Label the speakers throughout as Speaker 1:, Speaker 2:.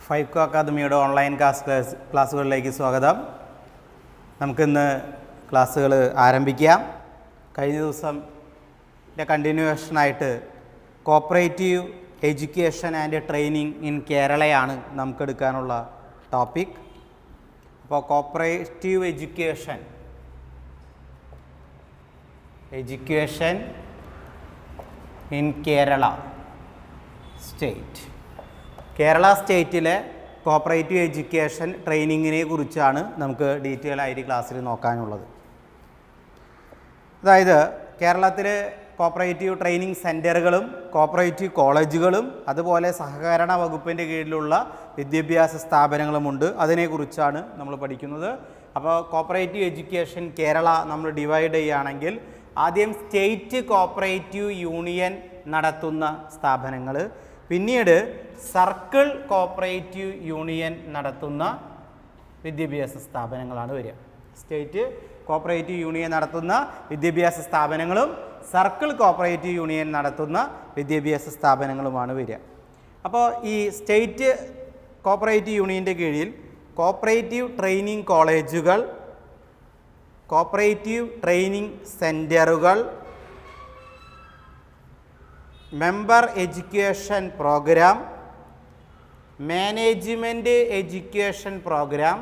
Speaker 1: ഫൈക്കോ അക്കാദമിയുടെ ഓൺലൈൻ ക്ലാസ്സുകളിലേക്ക് സ്വാഗതം. നമുക്കിന്ന് ക്ലാസ്സുകൾ ആരംഭിക്കാം. കഴിഞ്ഞ ദിവസം കണ്ടിന്യൂവേഷനായിട്ട് cooperative education and training in കേരളയാണ് നമുക്കെടുക്കാനുള്ള ടോപ്പിക്. അപ്പോൾ cooperative education in Kerala state. Kerala സ്റ്റേറ്റിലെ കോപ്പറേറ്റീവ് എഡ്യൂക്കേഷൻ ട്രെയിനിങ്ങിനെ കുറിച്ചാണ് നമുക്ക് ഡീറ്റെയിൽ ആയിട്ട് ക്ലാസ്സിൽ നോക്കാനുള്ളത്. അതായത് കേരളത്തിൽ കോപ്പറേറ്റീവ് ട്രെയിനിങ് സെൻറ്ററുകളും കോപ്പറേറ്റീവ് കോളേജുകളും അതുപോലെ സഹകരണ വകുപ്പിൻ്റെ കീഴിലുള്ള വിദ്യാഭ്യാസ സ്ഥാപനങ്ങളുമുണ്ട്. അതിനെക്കുറിച്ചാണ് നമ്മൾ പഠിക്കുന്നത്. അപ്പോൾ കോപ്പറേറ്റീവ് എഡ്യൂക്കേഷൻ കേരള നമ്മൾ ഡിവൈഡ് ചെയ്യുകയാണെങ്കിൽ ആദ്യം സ്റ്റേറ്റ് കോപ്പറേറ്റീവ് യൂണിയൻ നടത്തുന്ന സ്ഥാപനങ്ങൾ, പിന്നീട് സർക്കിൾ കോപ്പറേറ്റീവ് യൂണിയൻ നടത്തുന്ന വിദ്യാഭ്യാസ സ്ഥാപനങ്ങളാണ് വരിക. സ്റ്റേറ്റ് കോപ്പറേറ്റീവ് യൂണിയൻ നടത്തുന്ന വിദ്യാഭ്യാസ സ്ഥാപനങ്ങളും സർക്കിൾ കോപ്പറേറ്റീവ് യൂണിയൻ നടത്തുന്ന വിദ്യാഭ്യാസ സ്ഥാപനങ്ങളുമാണ് വരിക. അപ്പോൾ ഈ സ്റ്റേറ്റ് കോപ്പറേറ്റീവ് യൂണിയൻ്റെ കീഴിൽ കോപ്പറേറ്റീവ് ട്രെയിനിങ് കോളേജുകൾ, കോപ്പറേറ്റീവ് ട്രെയിനിങ് സെൻറ്ററുകൾ, member education program, management education program,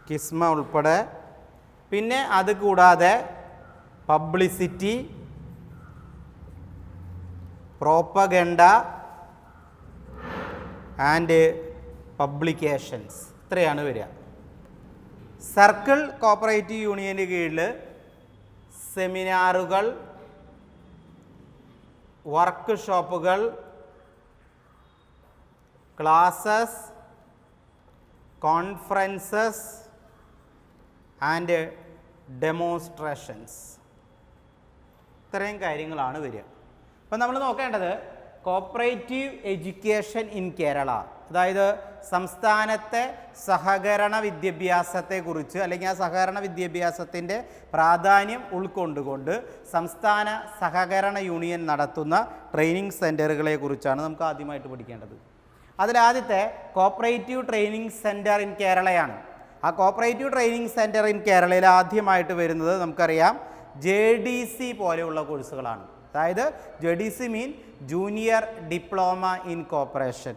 Speaker 1: KICMA ഉൾപ്പെടെ, പിന്നെ അത് കൂടാതെ പബ്ലിസിറ്റി, പ്രോപ്പഗണ്ട ആൻഡ് പബ്ലിക്കേഷൻസ്, ഇത്രയാണ് വരിക. സർക്കിൾ കോപ്പറേറ്റീവ് യൂണിയൻ്റെ കീഴിൽ സെമിനാറുകൾ, വർക്ക് ഷോപ്പുകൾ, ക്ലാസസ്, കോൺഫറൻസസ് ആൻഡ് ഡെമോൺസ്ട്രേഷൻസ്, ഇത്രയും കാര്യങ്ങളാണ് വരിക. അപ്പം നമ്മൾ നോക്കേണ്ടത് കോപ്പറേറ്റീവ് എഡ്യൂക്കേഷൻ ഇൻ കേരള, അതായത് സംസ്ഥാനത്തെ സഹകരണ വിദ്യാഭ്യാസത്തെക്കുറിച്ച് അല്ലെങ്കിൽ ആ സഹകരണ വിദ്യാഭ്യാസത്തിൻ്റെ പ്രാധാന്യം ഉൾക്കൊണ്ടുകൊണ്ട് സംസ്ഥാന സഹകരണ യൂണിയൻ നടത്തുന്ന ട്രെയിനിങ് സെൻറ്ററുകളെ കുറിച്ചാണ് നമുക്ക് ആദ്യമായിട്ട് പഠിക്കേണ്ടത്. അതിലാദ്യത്തെ കോപ്പറേറ്റീവ് ട്രെയിനിങ് സെൻറ്റർ ഇൻ കേരളയാണ്. ആ കോപ്പറേറ്റീവ് ട്രെയിനിങ് സെൻറ്റർ ഇൻ കേരളയിൽ ആദ്യമായിട്ട് വരുന്നത് നമുക്കറിയാം JDC പോലെയുള്ള കോഴ്സുകളാണ്. അതായത് JDC mean junior diploma in cooperation.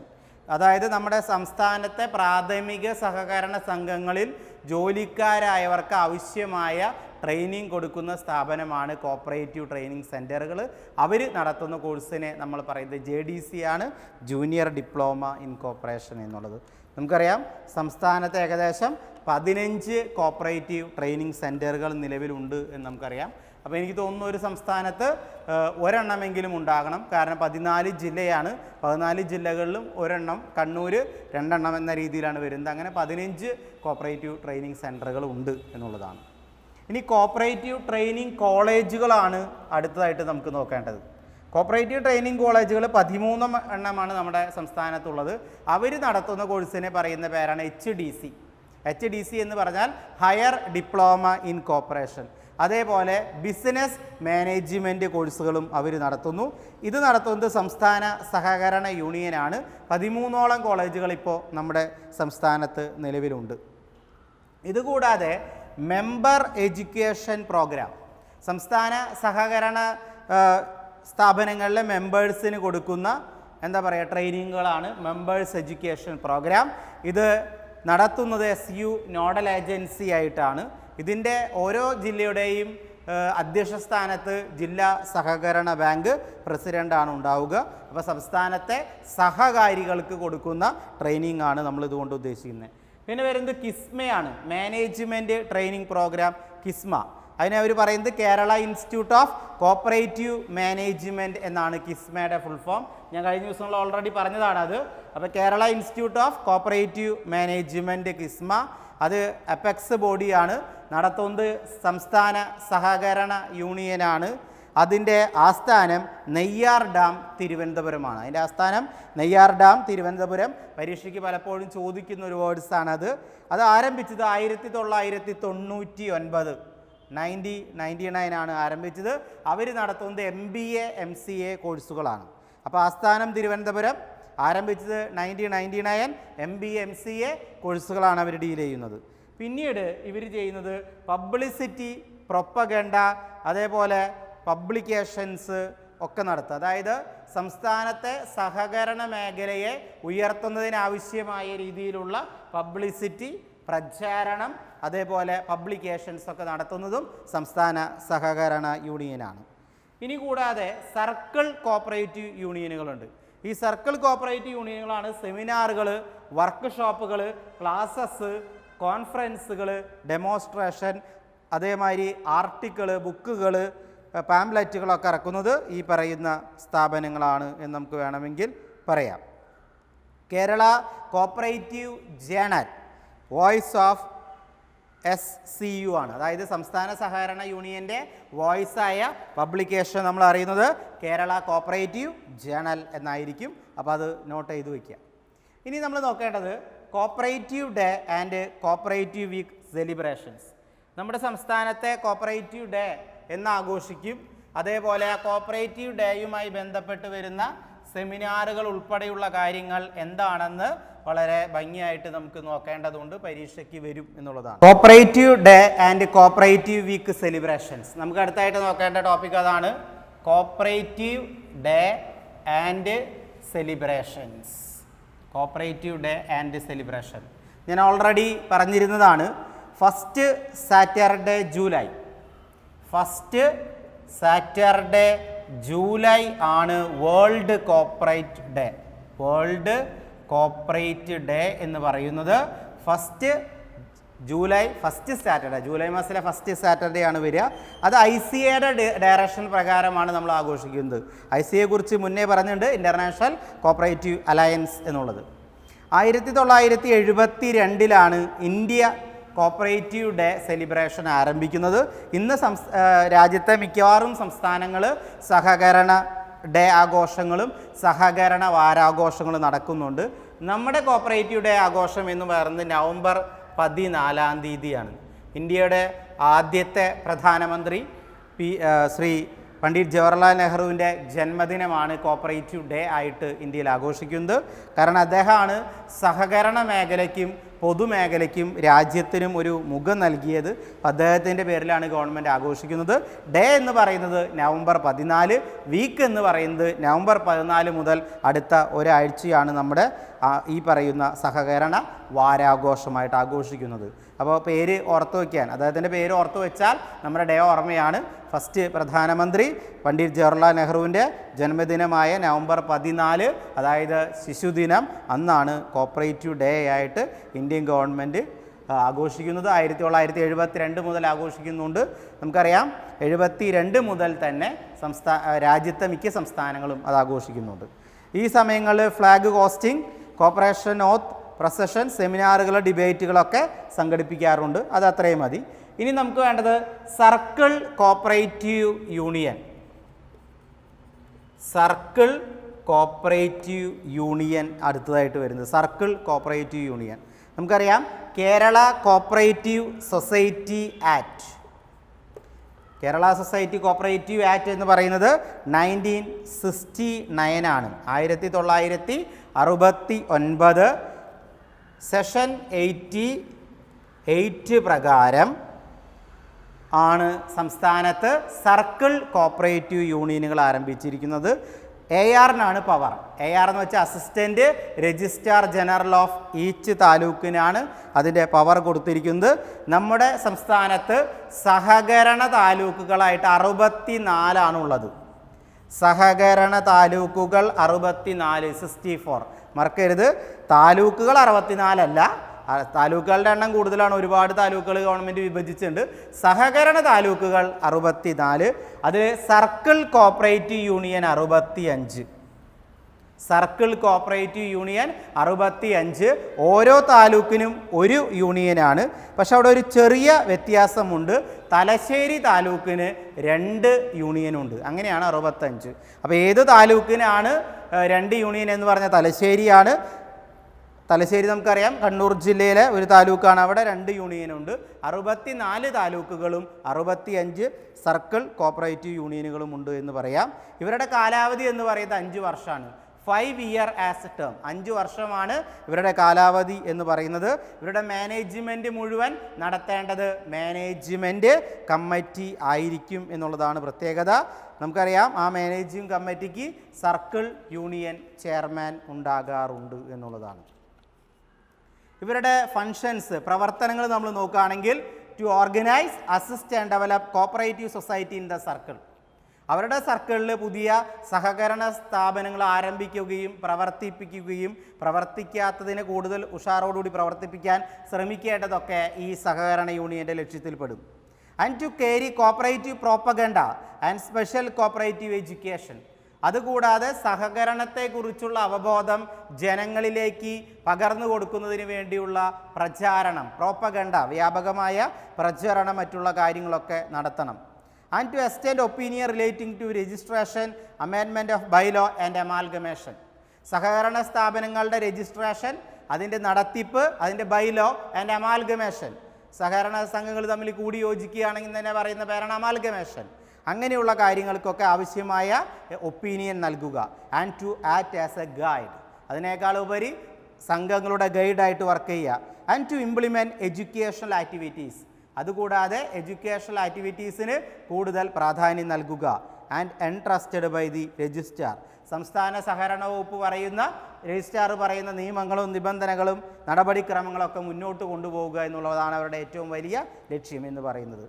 Speaker 1: അതായത് നമ്മുടെ സംസ്ഥാനത്തെ പ്രാഥമിക സഹകരണ സംഘങ്ങളിൽ ജോലിക്കാരായവർക്ക് ആവശ്യമായ ട്രെയിനിങ് കൊടുക്കുന്ന സ്ഥാപനമാണ് കോപ്പറേറ്റീവ് ട്രെയിനിങ് സെൻറ്ററുകൾ. അവർ നടത്തുന്ന കോഴ്സിനെ നമ്മൾ പറയുന്നത് JDC ആണ്, ജൂനിയർ ഡിപ്ലോമ ഇൻ കോപ്പറേഷൻ എന്നുള്ളത്. നമുക്കറിയാം സംസ്ഥാനത്ത് ഏകദേശം 15 കോപ്പറേറ്റീവ് ട്രെയിനിങ് സെൻറ്ററുകൾ നിലവിലുണ്ട് എന്ന് നമുക്കറിയാം. അപ്പോൾ എനിക്ക് തോന്നുന്നു ഒരു സംസ്ഥാനത്ത് ഒരെണ്ണമെങ്കിലും ഉണ്ടാകണം. കാരണം 14 ജില്ലയാണ്, 14 ജില്ലകളിലും ഒരെണ്ണം, കണ്ണൂർ 2 എണ്ണം എന്ന രീതിയിലാണ് വരുന്നത്. അങ്ങനെ 15 കോപ്പറേറ്റീവ് ട്രെയിനിങ് സെൻറ്ററുകൾ ഉണ്ട് എന്നുള്ളതാണ്. ഇനി കോപ്പറേറ്റീവ് ട്രെയിനിങ് കോളേജുകളാണ് അടുത്തതായിട്ട് നമുക്ക് നോക്കേണ്ടത്. കോപ്പറേറ്റീവ് ട്രെയിനിങ് കോളേജുകൾ 13 എണ്ണമാണ് നമ്മുടെ സംസ്ഥാനത്തുള്ളത്. അവർ നടത്തുന്ന കോഴ്സിനെ പറയുന്ന പേരാണ് HDC എന്ന് പറഞ്ഞാൽ ഹയർ ഡിപ്ലോമ ഇൻ കോപ്പറേഷൻ. അതേപോലെ ബിസിനസ് മാനേജ്മെൻറ്റ് കോഴ്സുകളും അവർ നടത്തുന്നു. ഇത് നടത്തുന്നത് സംസ്ഥാന സഹകരണ യൂണിയനാണ്. 13ഓളം കോളേജുകൾ ഇപ്പോൾ നമ്മുടെ സംസ്ഥാനത്ത് നിലവിലുണ്ട്. ഇതുകൂടാതെ മെമ്പർ എഡ്യൂക്കേഷൻ പ്രോഗ്രാം, സംസ്ഥാന സഹകരണ സ്ഥാപനങ്ങളിലെ മെമ്പേഴ്സിന് കൊടുക്കുന്ന ട്രെയിനിങ്ങുകളാണ് മെമ്പേഴ്സ് എഡ്യൂക്കേഷൻ പ്രോഗ്രാം. ഇത് നടത്തുന്നത് SU നോഡൽ ഏജൻസി ആയിട്ടാണ്. ഇതിൻ്റെ ഓരോ ജില്ലയുടെയും അധ്യക്ഷ സ്ഥാനത്ത് ജില്ലാ സഹകരണ ബാങ്ക് പ്രസിഡൻ്റാണ് ഉണ്ടാവുക. അപ്പോൾ സംസ്ഥാനത്തെ സഹകാരികൾക്ക് കൊടുക്കുന്ന ട്രെയിനിങ് ആണ് നമ്മൾ ഇതുകൊണ്ട് ഉദ്ദേശിക്കുന്നത്. പിന്നെ വരുന്നത് കിസ്മയാണ്, മാനേജ്മെൻറ്റ് ട്രെയിനിങ് പ്രോഗ്രാം കിസ്മ. അതിനെ അവർ പറയുന്നത് Kerala institute of cooperative management എന്നാണ് കിസ്മയുടെ ഫുൾ ഫോം. ഞാൻ കഴിഞ്ഞ ദിവസങ്ങളിൽ ഓൾറെഡി പറഞ്ഞതാണ് അത്. അപ്പോൾ Kerala institute of cooperative management KICMA, അത് അപെക്സ് ബോഡിയാണ്. നടത്തുന്നത് സംസ്ഥാന സഹകരണ യൂണിയനാണ്. അതിൻ്റെ ആസ്ഥാനം നെയ്യാർ ഡാം തിരുവനന്തപുരമാണ്. അതിൻ്റെ ആസ്ഥാനം നെയ്യാർ ഡാം തിരുവനന്തപുരം. പരീക്ഷയ്ക്ക് പലപ്പോഴും ചോദിക്കുന്ന ഒരു വേർഡ്സാണത്. അത് ആരംഭിച്ചത് 1999 1999 ആണ് ആരംഭിച്ചത്. അവർ നടത്തുന്നത് MBA MCA കോഴ്സുകളാണ്. അപ്പോൾ ആസ്ഥാനം തിരുവനന്തപുരം, ആരംഭിച്ചത് 1999, MBA MCA കോഴ്സുകളാണ് അവർ ഡീൽ ചെയ്യുന്നത്. പിന്നീട് ഇവർ ചെയ്യുന്നത് പബ്ലിസിറ്റി, പ്രൊപ്പഗണ്ട, അതേപോലെ പബ്ലിക്കേഷൻസ് ഒക്കെ നടത്തുക. അതായത് സംസ്ഥാനത്തെ സഹകരണ മേഖലയെ ഉയർത്തുന്നതിനാവശ്യമായ രീതിയിലുള്ള പബ്ലിസിറ്റി, പ്രചാരണം, അതേപോലെ പബ്ലിക്കേഷൻസ് ഒക്കെ നടത്തുന്നതും സംസ്ഥാന സഹകരണ യൂണിയനാണ്. ഇനി കൂടാതെ സർക്കിൾ കോപ്പറേറ്റീവ് യൂണിയനുകളുണ്ട്. ഈ സർക്കിൾ കോപ്പറേറ്റീവ് യൂണിയനുകളാണ് സെമിനാറുകൾ, വർക്ക് ഷോപ്പുകൾ, ക്ലാസ്സസ്, കോൺഫറൻസുകൾ, ഡെമോൺസ്ട്രേഷൻ, അതേമാതിരി ആർട്ടിക്കിൾ, ബുക്കുകൾ, പാംപ്ലെറ്റുകളൊക്കെ ഇറക്കുന്നത് ഈ പറയുന്ന സ്ഥാപനങ്ങളാണ് എന്ന് നമുക്ക് വേണമെങ്കിൽ പറയാം. Kerala cooperative journal voice of SCU ആണ്. അതായത് സംസ്ഥാന സഹകരണ യൂണിയൻ്റെ വോയിസായ പബ്ലിക്കേഷൻ നമ്മൾ അറിയുന്നത് കേരള കോപ്പറേറ്റീവ് ജേണൽ എന്നായിരിക്കും. അപ്പോൾ അത് നോട്ട് ചെയ്ത് വയ്ക്കുക. ഇനി നമ്മൾ നോക്കേണ്ടത് cooperative day and cooperative week celebrations. നമ്മുടെ സംസ്ഥാനത്തെ കോപ്പറേറ്റീവ് ഡേ എന്ന് ആഘോഷിക്കും. അതേപോലെ ആ കോപ്പറേറ്റീവ് ഡേയുമായി ബന്ധപ്പെട്ട് വരുന്ന സെമിനാറുകൾ ഉൾപ്പെടെയുള്ള കാര്യങ്ങൾ എന്താണെന്ന് വളരെ ഭംഗിയായിട്ട് നമുക്ക് നോക്കേണ്ടതുണ്ട്, പരീക്ഷയ്ക്ക് വരും എന്നുള്ളതാണ്. Cooperative day and cooperative week celebrations. നമുക്ക് അടുത്തായിട്ട് നോക്കേണ്ട ടോപ്പിക് അതാണ്, cooperative day and celebrations. Cooperative day and celebration ഞാൻ ഓൾറെഡി പറഞ്ഞിരുന്നതാണ്. ഫസ്റ്റ് സാറ്റർഡേ ജൂലൈ ആണ് world cooperate day. World cooperate day എന്ന് പറയുന്നത് ഫസ്റ്റ് സാറ്റർഡേ, ജൂലൈ മാസത്തിലെ ഫസ്റ്റ് സാറ്റർഡേ ആണ് വരിക. അത് ICAയുടെ ഡയറക്ഷൻ പ്രകാരമാണ് നമ്മൾ ആഘോഷിക്കുന്നത്. ICAയെ കുറിച്ച് മുന്നേ പറഞ്ഞിട്ടുണ്ട്, ഇൻ്റർനാഷണൽ കോപ്പറേറ്റീവ് അലയൻസ് എന്നുള്ളത്. 1972 ഇന്ത്യ കോപ്പറേറ്റീവ് ഡേ സെലിബ്രേഷൻ ആരംഭിക്കുന്നത്. ഇന്ന് രാജ്യത്തെ മിക്കവാറും സംസ്ഥാനങ്ങൾ സഹകരണ ഡേ ആഘോഷങ്ങളും സഹകരണ വാരാഘോഷങ്ങളും നടക്കുന്നുണ്ട്. നമ്മുടെ കോപ്പറേറ്റീവ് ഡേ ആഘോഷം എന്ന് പറയുന്നത് നവംബർ 14 ഇന്ത്യയുടെ ആദ്യത്തെ പ്രധാനമന്ത്രി ശ്രീ പണ്ഡിറ്റ് ജവഹർലാൽ നെഹ്റുവിൻ്റെ ജന്മദിനമാണ് കോപ്പറേറ്റീവ് ഡേ ആയിട്ട് ഇന്ത്യയിൽ ആഘോഷിക്കുന്നത്. കാരണം അദ്ദേഹമാണ് സഹകരണ മേഖലയ്ക്കും പൊതുമേഖലയ്ക്കും രാജ്യത്തിനും ഒരു മുഖം നൽകിയത്. അദ്ദേഹത്തിൻ്റെ പേരിലാണ് ഗവൺമെൻറ് ആഘോഷിക്കുന്നത്. ഡേ എന്ന് പറയുന്നത് നവംബർ 14, വീക്ക് എന്ന് പറയുന്നത് നവംബർ 14 മുതൽ അടുത്ത ഒരാഴ്ചയാണ് നമ്മുടെ ഈ പറയുന്ന സഹകരണ വാരാഘോഷമായിട്ട് ആഘോഷിക്കുന്നത്. അപ്പോൾ പേര് ഓർത്തു വയ്ക്കാൻ, അദ്ദേഹത്തിൻ്റെ പേര് ഓർത്തു വെച്ചാൽ നമ്മുടെ ഡേ ഓർമ്മയാണ്. ഫസ്റ്റ് പ്രധാനമന്ത്രി പണ്ഡിറ്റ് ജവഹർലാൽ നെഹ്റുവിൻ്റെ ജന്മദിനമായ നവംബർ 14, അതായത് ശിശുദിനം, അന്നാണ് കോപ്പറേറ്റീവ് ഡേ ആയിട്ട് ഇന്ത്യൻ ഗവൺമെൻറ് ആഘോഷിക്കുന്നത്. 1972 മുതൽ ആഘോഷിക്കുന്നുണ്ട്. നമുക്കറിയാം 72 മുതൽ തന്നെ രാജ്യത്തെ മിക്ക സംസ്ഥാനങ്ങളും അത് ആഘോഷിക്കുന്നുണ്ട്. ഈ സമയങ്ങളിൽ ഫ്ലാഗ് ഹോസ്റ്റിംഗ്, കോപ്പറേഷൻ ഓത്ത് പ്രൊസഷൻ, സെമിനാറുകൾ, ഡിബേറ്റുകളൊക്കെ സംഘടിപ്പിക്കാറുണ്ട്. അത് അത്രയും മതി. ഇനി നമുക്ക് വേണ്ടത് circle cooperative union. Circle cooperative union അടുത്തതായിട്ട് വരുന്നത് സർക്കിൾ കോപ്പറേറ്റീവ് യൂണിയൻ. നമുക്കറിയാം Kerala cooperative society act. Kerala society cooperative act എന്ന് പറയുന്നത് 1969 ആണ്. 1969 സെഷൻ 88 പ്രകാരം ആണ് സംസ്ഥാനത്ത് സർക്കിൾ കോപ്പറേറ്റീവ് യൂണിയനുകൾ ആരംഭിച്ചിരിക്കുന്നത്. ARനാണ് പവർ. AR എന്ന് വെച്ചാൽ assistant registrar general of each താലൂക്കിനാണ് അതിൻ്റെ പവർ കൊടുത്തിരിക്കുന്നത്. നമ്മുടെ സംസ്ഥാനത്ത് സഹകരണ താലൂക്കുകളായിട്ട് 64 ഉള്ളത്. സഹകരണ താലൂക്കുകൾ 64, 64 മറക്കരുത്. താലൂക്കുകൾ 64 അല്ല, താലൂക്കുകളുടെ എണ്ണം കൂടുതലാണ്. ഒരുപാട് താലൂക്കുകൾ ഗവൺമെൻറ് വിഭജിച്ചിട്ടുണ്ട്. സഹകരണ താലൂക്കുകൾ 64, അതിൽ circle cooperative union 65. Circle cooperative union 65. ഓരോ താലൂക്കിനും ഒരു യൂണിയനാണ്. പക്ഷെ അവിടെ ഒരു ചെറിയ വ്യത്യാസമുണ്ട്. തലശ്ശേരി താലൂക്കിന് 2 യൂണിയനുണ്ട്. അങ്ങനെയാണ് 65. അപ്പോൾ ഏത് താലൂക്കിനാണ് 2 യൂണിയൻ എന്ന് പറഞ്ഞാൽ തലശ്ശേരിയാണ്. തലശ്ശേരി നമുക്കറിയാം കണ്ണൂർ ജില്ലയിലെ ഒരു താലൂക്കാണ്, അവിടെ 2 യൂണിയനുണ്ട്. 64 താലൂക്കുകളും 65 സർക്കിൾ കോപ്പറേറ്റീവ് യൂണിയനുകളും ഉണ്ട് എന്ന് പറയാം. ഇവരുടെ കാലാവധി എന്ന് പറയുന്നത് 5 വർഷമാണ്. 5 ഇയർ ആസ് ടേം, 5 വർഷമാണ് ഇവരുടെ കാലാവധി എന്ന് പറയുന്നത്. ഇവരുടെ മാനേജ്മെൻറ്റ് മുഴുവൻ നടത്തേണ്ടത് മാനേജ്മെൻറ്റ് കമ്മിറ്റി ആയിരിക്കും എന്നുള്ളതാണ് പ്രത്യേകത. നമുക്കറിയാം ആ മാനേജിംഗ് കമ്മിറ്റിക്ക് സർക്കിൾ യൂണിയൻ ചെയർമാൻ ഉണ്ടാകാറുണ്ട് എന്നുള്ളതാണ്. ഇവരുടെ ഫങ്ഷൻസ്, പ്രവർത്തനങ്ങൾ നമ്മൾ നോക്കുകയാണെങ്കിൽ to organise, assist and develop cooperative society in the circle. അവരുടെ സർക്കിളിൽ പുതിയ സഹകരണ സ്ഥാപനങ്ങൾ ആരംഭിക്കുകയും പ്രവർത്തിപ്പിക്കുകയും പ്രവർത്തിക്കാത്തതിനെ കൂടുതൽ ഉഷാറോടുകൂടി പ്രവർത്തിപ്പിക്കാൻ ശ്രമിക്കേണ്ടതൊക്കെ ഈ സഹകരണ യൂണിയൻ്റെ ലക്ഷ്യത്തിൽപ്പെടും. And to carry cooperative propaganda and special cooperative education. അതുകൂടാതെ സഹകരണത്തെക്കുറിച്ചുള്ള അവബോധം ജനങ്ങളിലേക്ക് പകർന്നു കൊടുക്കുന്നതിന് വേണ്ടിയുള്ള പ്രചാരണം, പ്രോപ്പഗണ്ട, വ്യാപകമായ പ്രചരണം, മറ്റുള്ള കാര്യങ്ങളൊക്കെ നടത്തണം. And to extend opinion relating to registration, amendment of bylaw and amalgamation. സഹകരണ സ്ഥാപനങ്ങളുടെ രജിസ്ട്രേഷൻ, അതിൻ്റെ നടത്തിപ്പ്, അതിൻ്റെ ബൈലോ ആൻഡ് അമാൽഗമേഷൻ. സഹകരണ സംഘങ്ങൾ തമ്മിൽ കൂടി യോജിക്കുകയാണെങ്കിൽ തന്നെ പറയുന്ന പേരാണ് അമാൽഗമേഷൻ. അങ്ങനെയുള്ള കാര്യങ്ങൾക്കൊക്കെ ആവശ്യമായ ഒപ്പീനിയൻ നൽകുക. And to act as a guide, അതിനേക്കാൾ ഉപരി സംഘങ്ങളുടെ ഗൈഡായിട്ട് വർക്ക് ചെയ്യുക. And to implement educational activities, അതുകൂടാതെ എഡ്യൂക്കേഷണൽ ആക്ടിവിറ്റീസിന് കൂടുതൽ പ്രാധാന്യം നൽകുക. And entrusted by the registrar, സംസ്ഥാന സഹകരണ വകുപ്പ് പറയുന്ന, രജിസ്ട്രാർ പറയുന്ന നിയമങ്ങളും നിബന്ധനകളും നടപടിക്രമങ്ങളൊക്കെ മുന്നോട്ട് കൊണ്ടുപോവുക എന്നുള്ളതാണ് അവരുടെ ഏറ്റവും വലിയ ലക്ഷ്യം എന്ന് പറയുന്നത്.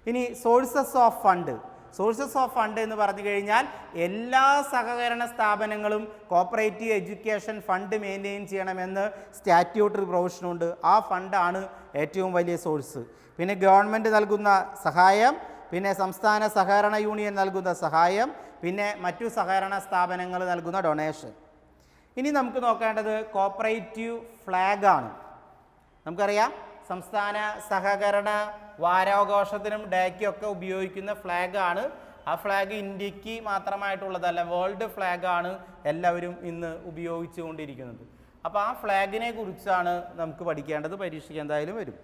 Speaker 1: ഇനി sources of fund. Sources of fund എന്ന് പറഞ്ഞു കഴിഞ്ഞാൽ എല്ലാ സഹകരണ സ്ഥാപനങ്ങളും കോപ്പറേറ്റീവ് എഡ്യൂക്കേഷൻ ഫണ്ട് മെയിൻറ്റെയിൻ ചെയ്യണമെന്ന് സ്റ്റാറ്റ്യൂട്ടറി പ്രൊവിഷനുണ്ട്. ആ ഫണ്ടാണ് ഏറ്റവും വലിയ സോഴ്സ്. പിന്നെ ഗവൺമെൻറ് നൽകുന്ന സഹായം, പിന്നെ സംസ്ഥാന സഹകരണ യൂണിയൻ നൽകുന്ന സഹായം, പിന്നെ മറ്റു സഹകരണ സ്ഥാപനങ്ങൾ നൽകുന്ന ഡൊണേഷൻ. ഇനി നമുക്ക് നോക്കേണ്ടത് കോപ്പറേറ്റീവ് ഫ്ലാഗാണ്. നമുക്കറിയാം സംസ്ഥാന സഹകരണ വാരാഘോഷത്തിനും ഡേക്കൊക്കെ ഉപയോഗിക്കുന്ന ഫ്ലാഗാണ്. ആ ഫ്ലാഗ് ഇന്ത്യക്ക് മാത്രമായിട്ടുള്ളതല്ല, വേൾഡ് ഫ്ലാഗാണ് എല്ലാവരും ഇന്ന് ഉപയോഗിച്ചു കൊണ്ടിരിക്കുന്നത്. അപ്പോൾ ആ ഫ്ലാഗിനെ കുറിച്ചാണ് നമുക്ക് പഠിക്കേണ്ടത്, പരീക്ഷയ്ക്ക് എന്തായാലും വരും.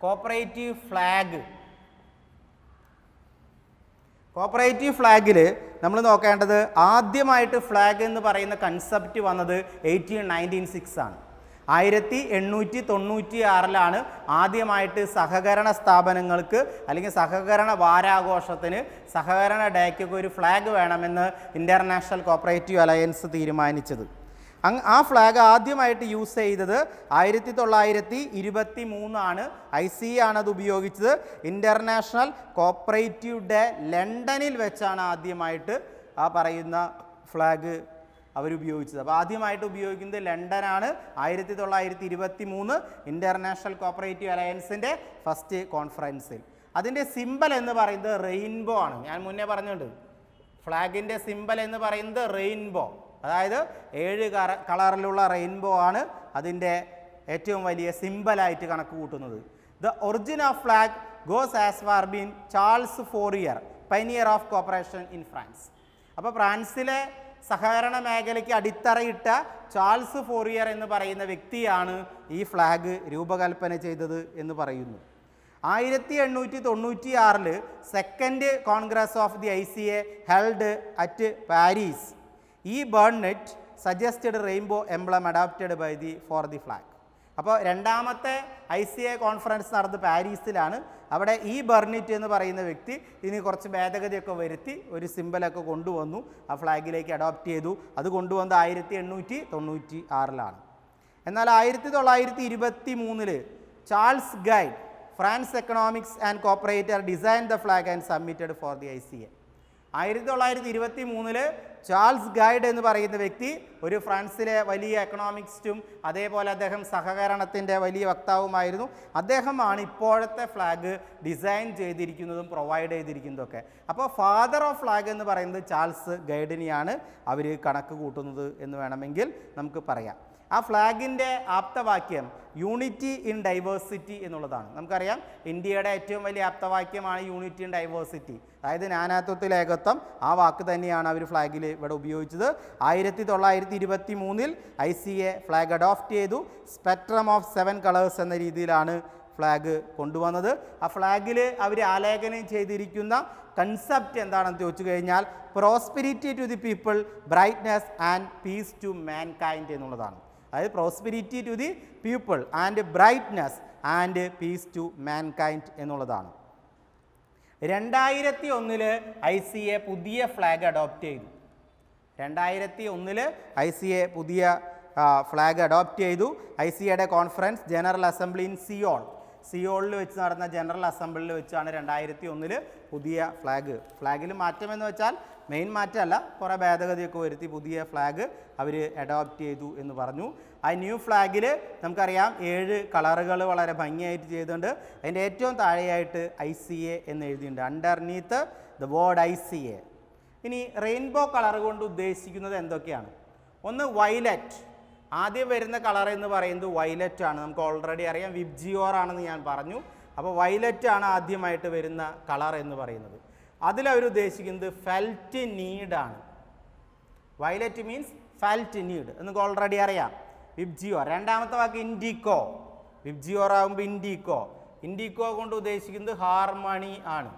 Speaker 1: Cooperative flag. കോപ്പറേറ്റീവ് ഫ്ലാഗിൽ നമ്മൾ നോക്കേണ്ടത്, ആദ്യമായിട്ട് ഫ്ലാഗ് എന്ന് പറയുന്ന കൺസെപ്റ്റ് വന്നത് 1896 ആണ്. 1896 ആദ്യമായിട്ട് സഹകരണ സ്ഥാപനങ്ങൾക്ക് അല്ലെങ്കിൽ സഹകരണ വാരാഘോഷത്തിന്, സഹകരണ ഡേക്കൊക്കെ ഒരു ഫ്ലാഗ് വേണമെന്ന് ഇൻ്റർനാഷണൽ കോപ്പറേറ്റീവ് അലയൻസ് തീരുമാനിച്ചത്. ആ ഫ്ലാഗ് ആദ്യമായിട്ട് യൂസ് ചെയ്തത് 1923 ICA ആണത് ഉപയോഗിച്ചത്. ഇൻ്റർനാഷണൽ കോപ്പറേറ്റീവ് ഡേ ലണ്ടനിൽ വെച്ചാണ് ആദ്യമായിട്ട് ആ പറയുന്ന ഫ്ലാഗ് അവരുപയോഗിച്ചത്. അപ്പോൾ ആദ്യമായിട്ട് ഉപയോഗിക്കുന്നത് ലണ്ടനാണ്. 1923 ഇൻ്റർനാഷണൽ കോപ്പറേറ്റീവ് അലയൻസിൻ്റെ ഫസ്റ്റ് കോൺഫറൻസിൽ. അതിൻ്റെ സിമ്പൽ എന്ന് പറയുന്നത് റെയിൻബോ ആണ്. ഞാൻ മുന്നേ പറഞ്ഞിട്ടുണ്ട്, ഫ്ലാഗിൻ്റെ സിമ്പൽ എന്ന് പറയുന്നത് റെയിൻബോ, അതായത് 7 കളറിലുള്ള റെയിൻബോ ആണ് അതിൻ്റെ ഏറ്റവും വലിയ സിമ്പലായിട്ട് കണക്ക് കൂട്ടുന്നത്. The origin of flag goes as far been Charles Fourier, pioneer of cooperation in France. അപ്പോൾ ഫ്രാൻസിലെ സഹകരണ മേഖലയ്ക്ക് അടിത്തറയിട്ട ചാൾസ് ഫോറിയർ എന്ന് പറയുന്ന വ്യക്തിയാണ് ഈ ഫ്ലാഗ് രൂപകൽപ്പന ചെയ്തത് എന്ന് പറയുന്നു. 1896 second congress of the ICA held at Paris. Burnett suggested rainbow emblem adopted by for the flag. അപ്പോൾ രണ്ടാമത്തെ ICA കോൺഫറൻസ് നടന്നത് പാരീസിലാണ്. അവിടെ ബർണറ്റ് എന്ന് പറയുന്ന വ്യക്തി ഇതിന് കുറച്ച് ഭേദഗതിയൊക്കെ വരുത്തി ഒരു സിമ്പലൊക്കെ കൊണ്ടുവന്നു, ആ ഫ്ലാഗിലേക്ക് അഡോപ്റ്റ് ചെയ്തു. അത് കൊണ്ടുവന്നത് 1896 എന്നാൽ 1923 Charles guide, France economics and cooperator, design the flag and submitted for the ICA. 1923 Charles guide എന്ന് പറയുന്ന വ്യക്തി ഒരു ഫ്രാൻസിലെ വലിയ എക്കണോമിക്സ്റ്റും അതേപോലെ അദ്ദേഹം സഹകരണത്തിൻ്റെ വലിയ വക്താവുമായിരുന്നു. അദ്ദേഹമാണ് ഇപ്പോഴത്തെ ഫ്ലാഗ് ഡിസൈൻ ചെയ്തിരിക്കുന്നതും പ്രൊവൈഡ് ചെയ്തിരിക്കുന്നതൊക്കെ. അപ്പോൾ ഫാദർ ഓഫ് ഫ്ലാഗ് എന്ന് പറയുന്നത് ചാൾസ് ഗൈഡിനെയാണ് അവർ കണക്ക് കൂട്ടുന്നത് എന്ന് വേണമെങ്കിൽ നമുക്ക് പറയാം. ആ ഫ്ലാഗിൻ്റെ ആപ്തവാക്യം യൂണിറ്റി ഇൻ ഡൈവേഴ്സിറ്റി എന്നുള്ളതാണ്. നമുക്കറിയാം ഇന്ത്യയുടെ ഏറ്റവും വലിയ ആപ്തവാക്യമാണ് യൂണിറ്റി ഇൻ ഡൈവേഴ്സിറ്റി, അതായത് നാനാത്വത്തിൽ ഏകത്വം. ആ വാക്ക് തന്നെയാണ് അവർ ഫ്ലാഗിൽ ഇവിടെ ഉപയോഗിച്ചത്. 1923 ICA ഫ്ലാഗ് അഡോപ്റ്റ് ചെയ്തു. സ്പെക്ട്രം ഓഫ് 7 കളേഴ്സ് എന്ന രീതിയിലാണ് ഫ്ലാഗ് കൊണ്ടുവന്നത്. ആ ഫ്ലാഗിൽ അവർ ആലേഖനം ചെയ്തിരിക്കുന്ന കൺസെപ്റ്റ് എന്താണെന്ന് ചോദിച്ചു കഴിഞ്ഞാൽ prosperity to the people, brightness and peace to mankind എന്നുള്ളതാണ്. അതായത് prosperity to the people and brightness and peace to mankind എന്നുള്ളതാണ്. 2001 ICA പുതിയ ഫ്ലാഗ് അഡോപ്റ്റ് ചെയ്തു. 2001 ICA പുതിയ ഫ്ലാഗ് അഡോപ്റ്റ് ചെയ്തു. ICAയുടെ കോൺഫറൻസ് ജനറൽ അസംബ്ലി ഇൻ സിയോളിൽ വെച്ച് നടന്ന ജനറൽ അസംബ്ലിയിൽ വെച്ചാണ് 2001 പുതിയ ഫ്ലാഗിൽ മാറ്റമെന്ന് വെച്ചാൽ മെയിൻ മാറ്റമല്ല, കുറേ ഭേദഗതിയൊക്കെ വരുത്തി പുതിയ ഫ്ലാഗ് അവർ അഡോപ്റ്റ് ചെയ്തു എന്ന് പറഞ്ഞു. ആ ന്യൂ ഫ്ലാഗിൽ നമുക്കറിയാം 7 കളറുകൾ വളരെ ഭംഗിയായിട്ട് ചെയ്തിട്ടുണ്ട്. അതിൻ്റെ ഏറ്റവും താഴെയായിട്ട് ICA എന്ന് എഴുതിയിട്ടുണ്ട്, അണ്ടർനീത്ത് ദ വേർഡ് ICA. ഇനി റെയിൻബോ കളർ കൊണ്ട് ഉദ്ദേശിക്കുന്നത് എന്തൊക്കെയാണ്? ഒന്ന് വയലറ്റ്, ആദ്യം വരുന്ന കളർ എന്ന് പറയുന്നത് വയലറ്റ് ആണ്. നമുക്ക് ഓൾറെഡി അറിയാം, വിബ്ജിയോർ ആണെന്ന് ഞാൻ പറഞ്ഞു. അപ്പോൾ വയലറ്റ് ആണ് ആദ്യമായിട്ട് വരുന്ന കളർ എന്ന് പറയുന്നത്. അതിലവർ ഉദ്ദേശിക്കുന്നത് ഫെൽറ്റ് നീഡാണ്. വയലറ്റ് മീൻസ് ഫെൽറ്റ് നീഡ്, നമുക്ക് ഓൾറെഡി അറിയാം. വിബ്ജിയോർ. രണ്ടാമത്തെ വാക്ക് ഇൻഡിക്കോ, വിബ്ജിയോർ ആകുമ്പോൾ ഇൻഡിക്കോ കൊണ്ട് ഉദ്ദേശിക്കുന്നത് ഹാർമണി ആണ്,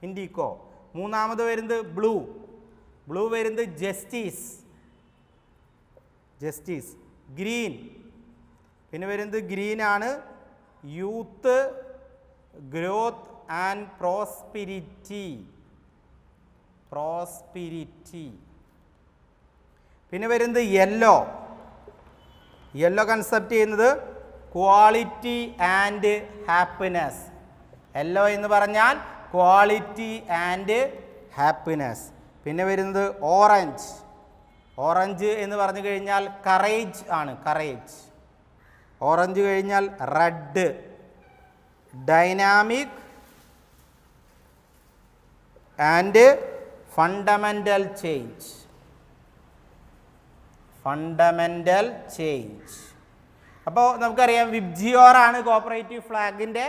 Speaker 1: ഇൻഡിക്കോ. മൂന്നാമത് വരുന്നത് ബ്ലൂ വരുന്നത് ജസ്റ്റിസ്. ഗ്രീൻ, പിന്നെ വരുന്നത് ഗ്രീനാണ് യൂത്ത്, ഗ്രോത്ത് ആൻഡ് പ്രോസ്പിരിറ്റി. പിന്നെ വരുന്നത് യെല്ലോ കൺസെപ്റ്റ് ചെയ്യുന്നത് ക്വാളിറ്റി ആൻഡ് ഹാപ്പിനെസ്. യെല്ലോ എന്ന് പറഞ്ഞാൽ ക്വാളിറ്റി ആൻഡ് ഹാപ്പിനെസ്. പിന്നെ വരുന്നത് ഓറഞ്ച് എന്ന് പറഞ്ഞു കഴിഞ്ഞാൽ കറേജ് ആണ്, ഓറഞ്ച് കഴിഞ്ഞാൽ red, dynamic and fundamental change. അപ്പോൾ നമുക്കറിയാം വിബ്ജിയോർ ആണ് കോപ്പറേറ്റീവ് ഫ്ലാഗിൻ്റെ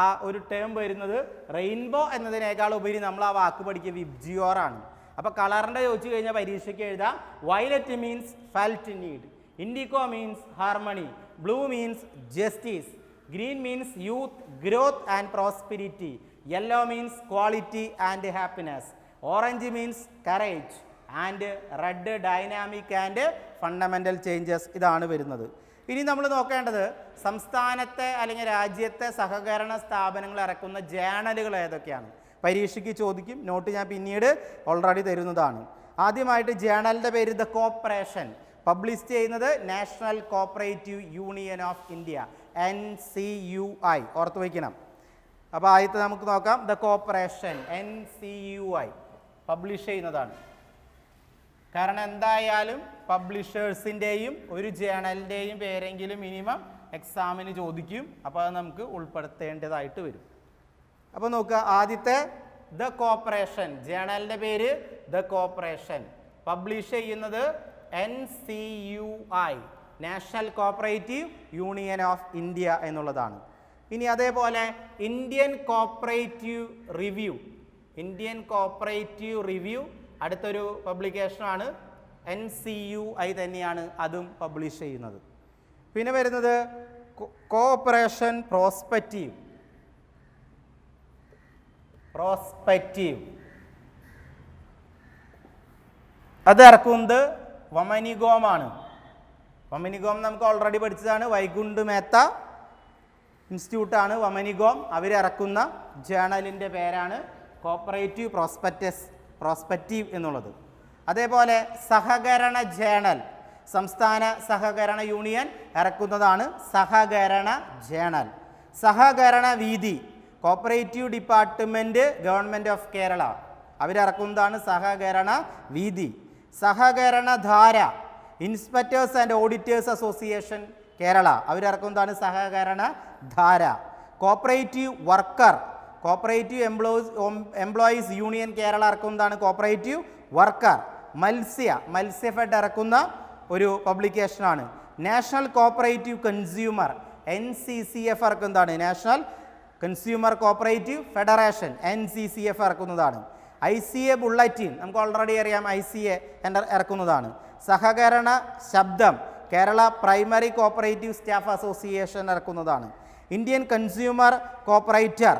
Speaker 1: ആ ഒരു ടേം വരുന്നത്. റെയിൻബോ എന്നതിനേക്കാൾ ഉപരി നമ്മൾ ആ വാക്ക് പഠിക്കുക വിബ്ജിയോർ ആണ്. അപ്പോൾ കളറിൻ്റെ ചോദിച്ചു കഴിഞ്ഞാൽ പരീക്ഷയ്ക്ക് എഴുതാം. Violet means felt need, indigo means harmony, blue means justice, green means youth, growth and prosperity, yellow means quality and happiness, orange means courage and red dynamic and fundamental changes. ഇതാണ് വരുന്നത്. ഇനി നമ്മൾ നോക്കേണ്ടത് സംസ്ഥാനത്തെ അല്ലെങ്കിൽ രാജ്യത്തെ സഹകരണ സ്ഥാപനങ്ങൾ ഇറക്കുന്ന ജേണലുകൾ ഏതൊക്കെയാണ്. പരീക്ഷയ്ക്ക് ചോദിക്കും, നോട്ട് ഞാൻ പിന്നീട് ഓൾറെഡി തരുന്നതാണ്. ആദ്യമായിട്ട് ജേണലിൻ്റെ പേര് ദ കോപ്പറേഷൻ, പബ്ലിഷ് ചെയ്യുന്നത് national cooperative union of India, NCUI, ഓർത്ത് വയ്ക്കണം. അപ്പോൾ ആദ്യത്തെ നമുക്ക് നോക്കാം. ദ കോപ്പറേഷൻ NCUI പബ്ലിഷ് ചെയ്യുന്നതാണ്. കാരണം എന്തായാലും പബ്ലിഷേഴ്സിൻ്റെയും ഒരു ജേണലിൻ്റെയും പേരെങ്കിലും മിനിമം എക്സാമിന് ചോദിക്കും. അപ്പോൾ അത് നമുക്ക് ഉൾപ്പെടുത്തേണ്ടതായിട്ട് വരും. അപ്പോൾ നോക്കുക, ആദ്യത്തെ ദ കോപ്പറേഷൻ, ജേണലിൻ്റെ പേര് ദ കോപ്പറേഷൻ, പബ്ലിഷ് ചെയ്യുന്നത് NCUI, national cooperative union of India എന്നുള്ളതാണ്. ഇനി അതേപോലെ ഇന്ത്യൻ കോപ്പറേറ്റീവ് റിവ്യൂ അടുത്തൊരു പബ്ലിക്കേഷനാണ്, NCUI തന്നെയാണ് അതും പബ്ലിഷ് ചെയ്യുന്നത്. പിന്നെ വരുന്നത് കോഓപ്പറേഷൻ പ്രോസ്പെക്റ്റീവ്, അത് ഇറക്കുന്നത് വമനിഗോമാണ്. വമനിഗോം നമുക്ക് ഓൾറെഡി പഠിച്ചതാണ്, വൈകുണ്ഠ് മേത്ത ഇൻസ്റ്റിറ്റ്യൂട്ടാണ് വമനിഗോം. അവരിറക്കുന്ന ജേണലിൻ്റെ പേരാണ് കോപ്പറേറ്റീവ് പ്രോസ്പെക്റ്റീവ് എന്നുള്ളത്. അതേപോലെ സഹകരണ ജേണൽ, സംസ്ഥാന സഹകരണ യൂണിയൻ ഇറക്കുന്നതാണ് സഹകരണ journal. Sahakarana Veethi, cooperative department government of Kerala അവരിറക്കുന്നതാണ് Sahakarana Veethi. Sahakarana Dhara, inspectors and auditors association Kerala അവരിറക്കുന്നതാണ് Sahakarana Dhara. Cooperative worker, cooperative employees union Kerala ഇറക്കുന്നതാണ് കോപ്പറേറ്റീവ് വർക്കർ. മത്സ്യഫെഡ് ഇറക്കുന്ന ഒരു പബ്ലിക്കേഷനാണ് നാഷണൽ കോപ്പറേറ്റീവ് കൺസ്യൂമർ NCCF ഇറക്കുന്നതാണ്. National consumer cooperative federation NCCF ഇറക്കുന്നതാണ്. ICA ബുള്ളറ്റിൻ നമുക്ക് ഓൾറെഡി അറിയാം, ICA ഇറക്കുന്നതാണ്. Sahakarana Shabdam Kerala primary cooperative staff association ഇറക്കുന്നതാണ്. ഇന്ത്യൻ കൺസ്യൂമർ കോപ്പറേറ്റർ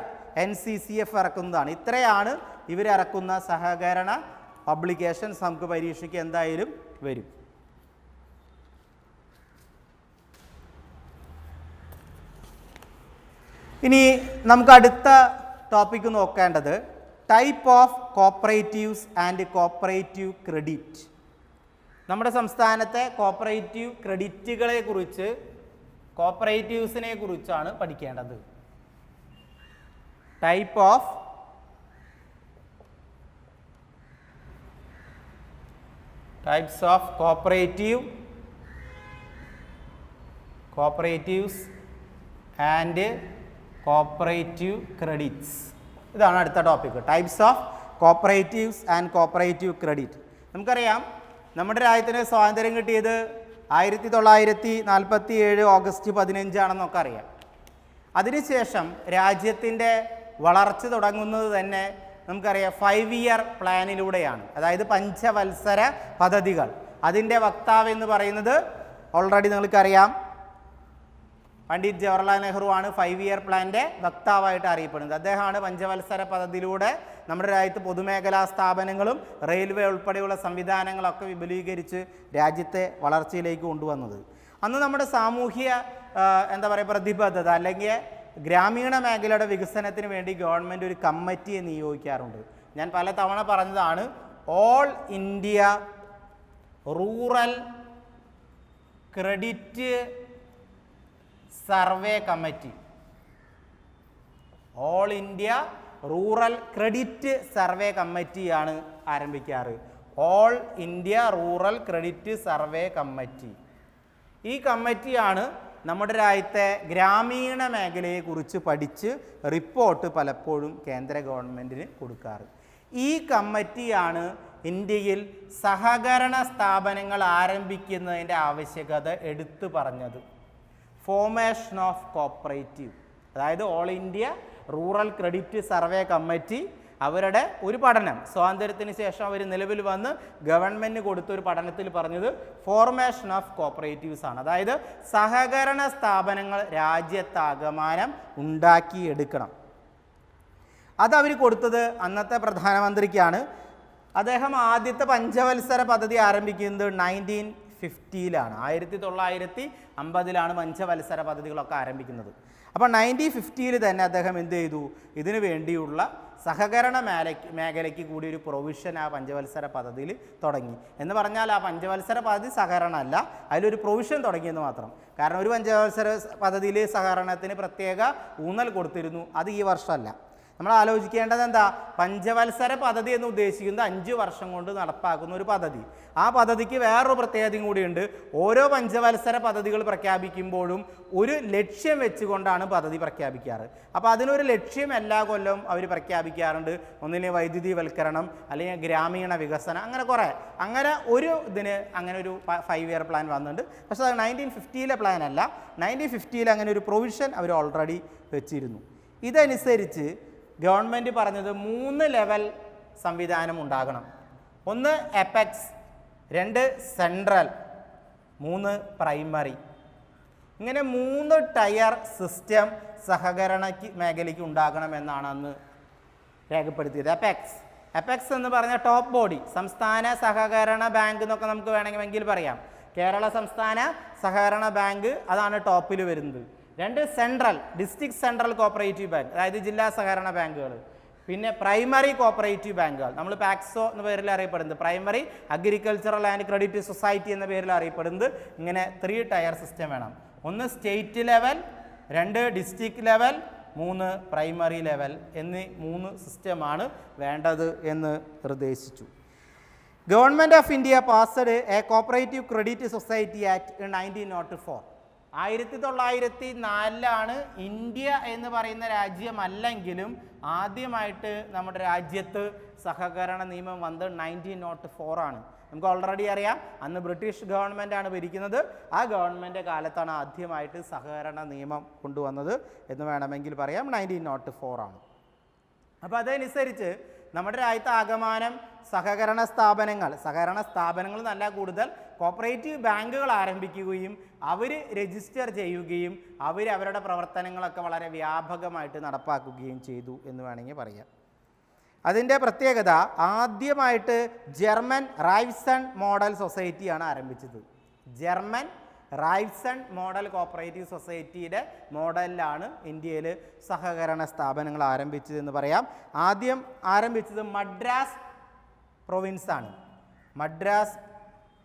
Speaker 1: NCCF ഇറക്കുന്നതാണ്. ഇത്രയാണ് ഇവരിറക്കുന്ന സഹകരണ പബ്ലിക്കേഷൻസ്. നമുക്ക് പരീക്ഷയ്ക്ക് എന്തായാലും വരും. ഇനി നമുക്ക് അടുത്ത ടോപ്പിക്ക് നോക്കേണ്ടത് type of cooperatives and cooperative credit. നമ്മുടെ സംസ്ഥാനത്തെ കോപ്പറേറ്റീവ് ക്രെഡിറ്റുകളെ കുറിച്ച്, കോപ്പറേറ്റീവ്സിനെ കുറിച്ചാണ് പഠിക്കേണ്ടത്. Type of cooperatives and cooperative credits. ഇതാണ് അടുത്ത topic, types of cooperatives and cooperative credit. നമുക്കറിയാം, നമ്മുടെ രാജ്യത്തിന് സ്വാതന്ത്ര്യം കിട്ടിയത് 1947 ഓഗസ്റ്റ് 15 അറിയാം. അതിനുശേഷം രാജ്യത്തിൻ്റെ വളർച്ച തുടങ്ങുന്നത് തന്നെ നമുക്കറിയാം 5 ഇയർ പ്ലാനിലൂടെയാണ്, അതായത് പഞ്ചവത്സര പദ്ധതികൾ. അതിൻ്റെ വക്താവ് എന്ന് പറയുന്നത് ഓൾറെഡി നിങ്ങൾക്കറിയാം, പണ്ഡിറ്റ് ജവഹർലാൽ നെഹ്റു ആണ് 5 ഇയർ പ്ലാൻ്റെ വക്താവായിട്ട് അറിയപ്പെടുന്നത്. അദ്ദേഹമാണ് പഞ്ചവത്സര പദ്ധതിയിലൂടെ നമ്മുടെ രാജ്യത്ത് പൊതുമേഖലാ സ്ഥാപനങ്ങളും റെയിൽവേ ഉൾപ്പെടെയുള്ള സംവിധാനങ്ങളൊക്കെ വിപുലീകരിച്ച് രാജ്യത്തെ വളർച്ചയിലേക്ക് കൊണ്ടുവന്നത്. അന്ന് നമ്മുടെ സാമൂഹ്യ പ്രതിബദ്ധത അല്ലെങ്കിൽ ഗ്രാമീണ മേഖലയുടെ വികസനത്തിന് വേണ്ടി ഗവൺമെൻറ് ഒരു കമ്മിറ്റിയെ നിയോഗിക്കാറുണ്ട്. ഞാൻ പല തവണ പറഞ്ഞതാണ്, all India rural credit survey committee. All India rural credit survey കമ്മിറ്റിയാണ് ആരംഭിക്കാറ്. All India rural credit survey committee. ഈ കമ്മിറ്റിയാണ് നമ്മുടെ രാജ്യത്തെ ഗ്രാമീണ മേഖലയെക്കുറിച്ച് പഠിച്ച് റിപ്പോർട്ട് പലപ്പോഴും കേന്ദ്ര ഗവൺമെൻറ്റിന് കൊടുക്കാറ്. ഈ കമ്മിറ്റിയാണ് ഇന്ത്യയിൽ സഹകരണ സ്ഥാപനങ്ങൾ ആരംഭിക്കുന്നതിൻ്റെ ആവശ്യകത എടുത്തു പറഞ്ഞത്. ഫോർമേഷൻ ഓഫ് കോപ്പറേറ്റീവ്, അതായത് all India rural credit survey committee അവരുടെ ഒരു പഠനം, സ്വാതന്ത്ര്യത്തിന് ശേഷം അവർ നിലവിൽ വന്ന് ഗവൺമെൻറ് കൊടുത്തൊരു പഠനത്തിൽ പറഞ്ഞത് ഫോർമേഷൻ ഓഫ് കോപ്പറേറ്റീവ്സ് ആണ്. അതായത് സഹകരണ സ്ഥാപനങ്ങൾ രാജ്യത്താകമാനം ഉണ്ടാക്കിയെടുക്കണം. അതവർ കൊടുത്തത് അന്നത്തെ പ്രധാനമന്ത്രിക്കാണ്. അദ്ദേഹം ആദ്യത്തെ പഞ്ചവത്സര പദ്ധതി ആരംഭിക്കുന്നത് 1950-ലാണ്. 1950-ലാണ് പഞ്ചവത്സര പദ്ധതികളൊക്കെ ആരംഭിക്കുന്നത്. അപ്പോൾ 1950 തന്നെ അദ്ദേഹം എന്ത് ചെയ്തു, ഇതിനു വേണ്ടിയുള്ള സഹകരണ മേഖലയ്ക്ക് കൂടി ഒരു പ്രൊവിഷൻ ആ പഞ്ചവത്സര പദ്ധതിയിൽ തുടങ്ങി. എന്ന് പറഞ്ഞാൽ ആ പഞ്ചവത്സര പദ്ധതി സഹകരണമല്ല, അതിലൊരു പ്രൊവിഷൻ തുടങ്ങിയെന്ന് മാത്രം. കാരണം ഒരു പഞ്ചവത്സര പദ്ധതിയിൽ സഹകരണത്തിന് പ്രത്യേക ഊന്നൽ കൊടുത്തിരുന്നു. അത് ഈ വർഷമല്ല. നമ്മൾ ആലോചിക്കേണ്ടത് എന്താ, പഞ്ചവത്സര പദ്ധതി എന്ന് ഉദ്ദേശിക്കുന്നത് 5 വർഷം കൊണ്ട് നടപ്പാക്കുന്ന ഒരു പദ്ധതി. ആ പദ്ധതിക്ക് വേറൊരു പ്രത്യേകതയും കൂടിയുണ്ട്. ഓരോ പഞ്ചവത്സര പദ്ധതികൾ പ്രഖ്യാപിക്കുമ്പോഴും ഒരു ലക്ഷ്യം വെച്ചുകൊണ്ടാണ് പദ്ധതി പ്രഖ്യാപിക്കാറ്. അപ്പോൾ അതിനൊരു ലക്ഷ്യം എല്ലാ കൊല്ലവും അവർ പ്രഖ്യാപിക്കാറുണ്ട്. ഒന്നില്ലെങ്കിൽ വൈദ്യുതിവൽക്കരണം, അല്ലെങ്കിൽ ഗ്രാമീണ വികസനം, അങ്ങനെ ഒരു ഇതിന് അങ്ങനെ ഒരു 5 ഇയർ പ്ലാൻ വന്നിട്ടുണ്ട്. പക്ഷേ അത് 1950-ലെ പ്ലാൻ അല്ല. 1950-ൽ അങ്ങനെ ഒരു പ്രൊവിഷൻ അവർ ഓൾറെഡി വെച്ചിരുന്നു. ഇതനുസരിച്ച് ഗവൺമെൻറ് പറഞ്ഞത് 3 ലെവൽ സംവിധാനം ഉണ്ടാകണം. 1 എപെക്സ്, 2 സെൻട്രൽ, 3 പ്രൈമറി. ഇങ്ങനെ 3 ടയർ സിസ്റ്റം സഹകരണ മേഖലയ്ക്ക് ഉണ്ടാകണമെന്നാണ് അന്ന് രേഖപ്പെടുത്തിയത്. എപെക്സ് എന്ന് പറഞ്ഞാൽ ടോപ്പ് ബോഡി, സംസ്ഥാന സഹകരണ ബാങ്ക് എന്നൊക്കെ നമുക്ക് വേണമെങ്കിൽ പറയാം. കേരള സംസ്ഥാന സഹകരണ ബാങ്ക് അതാണ് ടോപ്പിൽ വരുന്നത്. 2 central, district central cooperative bank, അതായത് ജില്ലാ സഹകരണ ബാങ്കുകൾ. പിന്നെ പ്രൈമറി കോപ്പറേറ്റീവ് ബാങ്കുകൾ, നമ്മൾ പാക്സോ എന്ന പേരിൽ അറിയപ്പെടുന്നത്, primary agricultural and credit society എന്ന പേരിൽ അറിയപ്പെടുന്നത്. ഇങ്ങനെ 3 ടയർ സിസ്റ്റം വേണം. 1 state level, 2 district level, 3 primary level എന്നീ 3 സിസ്റ്റമാണ് വേണ്ടത് എന്ന് നിർദ്ദേശിച്ചു. Government of India passed A cooperative credit society act 1904. 1904 India എന്ന് പറയുന്ന രാജ്യമല്ലെങ്കിലും ആദ്യമായിട്ട് നമ്മുടെ രാജ്യത്ത് സഹകരണ നിയമം വന്നത് 1904 ആണ്. നമുക്ക് ഓൾറെഡി അറിയാം, അന്ന് ബ്രിട്ടീഷ് ഗവൺമെൻറ് ആണ് ഭരിക്കുന്നത്. ആ ഗവൺമെൻറ് കാലത്താണ് ആദ്യമായിട്ട് സഹകരണ നിയമം കൊണ്ടുവന്നത് എന്ന് വേണമെങ്കിൽ പറയാം. 1904 ആണ്. അപ്പോൾ അതനുസരിച്ച് നമ്മുടെ രാജ്യത്ത് ആകമാനം സഹകരണ സ്ഥാപനങ്ങൾ നല്ല കൂടുതൽ കോപ്പറേറ്റീവ് ബാങ്കുകൾ ആരംഭിക്കുകയും അവർ രജിസ്റ്റർ ചെയ്യുകയും അവരുടെ പ്രവർത്തനങ്ങളൊക്കെ വളരെ വ്യാപകമായിട്ട് നടപ്പാക്കുകയും ചെയ്തു എന്ന് വേണമെങ്കിൽ പറയാം. അതിൻ്റെ പ്രത്യേകത, ആദ്യമായിട്ട് ജർമ്മൻ റൈഫ്സൺ മോഡൽ സൊസൈറ്റിയാണ് ആരംഭിച്ചത്. ജർമ്മൻ റൈഫ്സൺ മോഡൽ കോപ്പറേറ്റീവ് സൊസൈറ്റിയുടെ മോഡലിലാണ് ഇന്ത്യയിൽ സഹകരണ സ്ഥാപനങ്ങൾ ആരംഭിച്ചതെന്ന് പറയാം. ആദ്യം ആരംഭിച്ചത് മദ്രാസ് പ്രൊവിൻസാണ്. മദ്രാസ്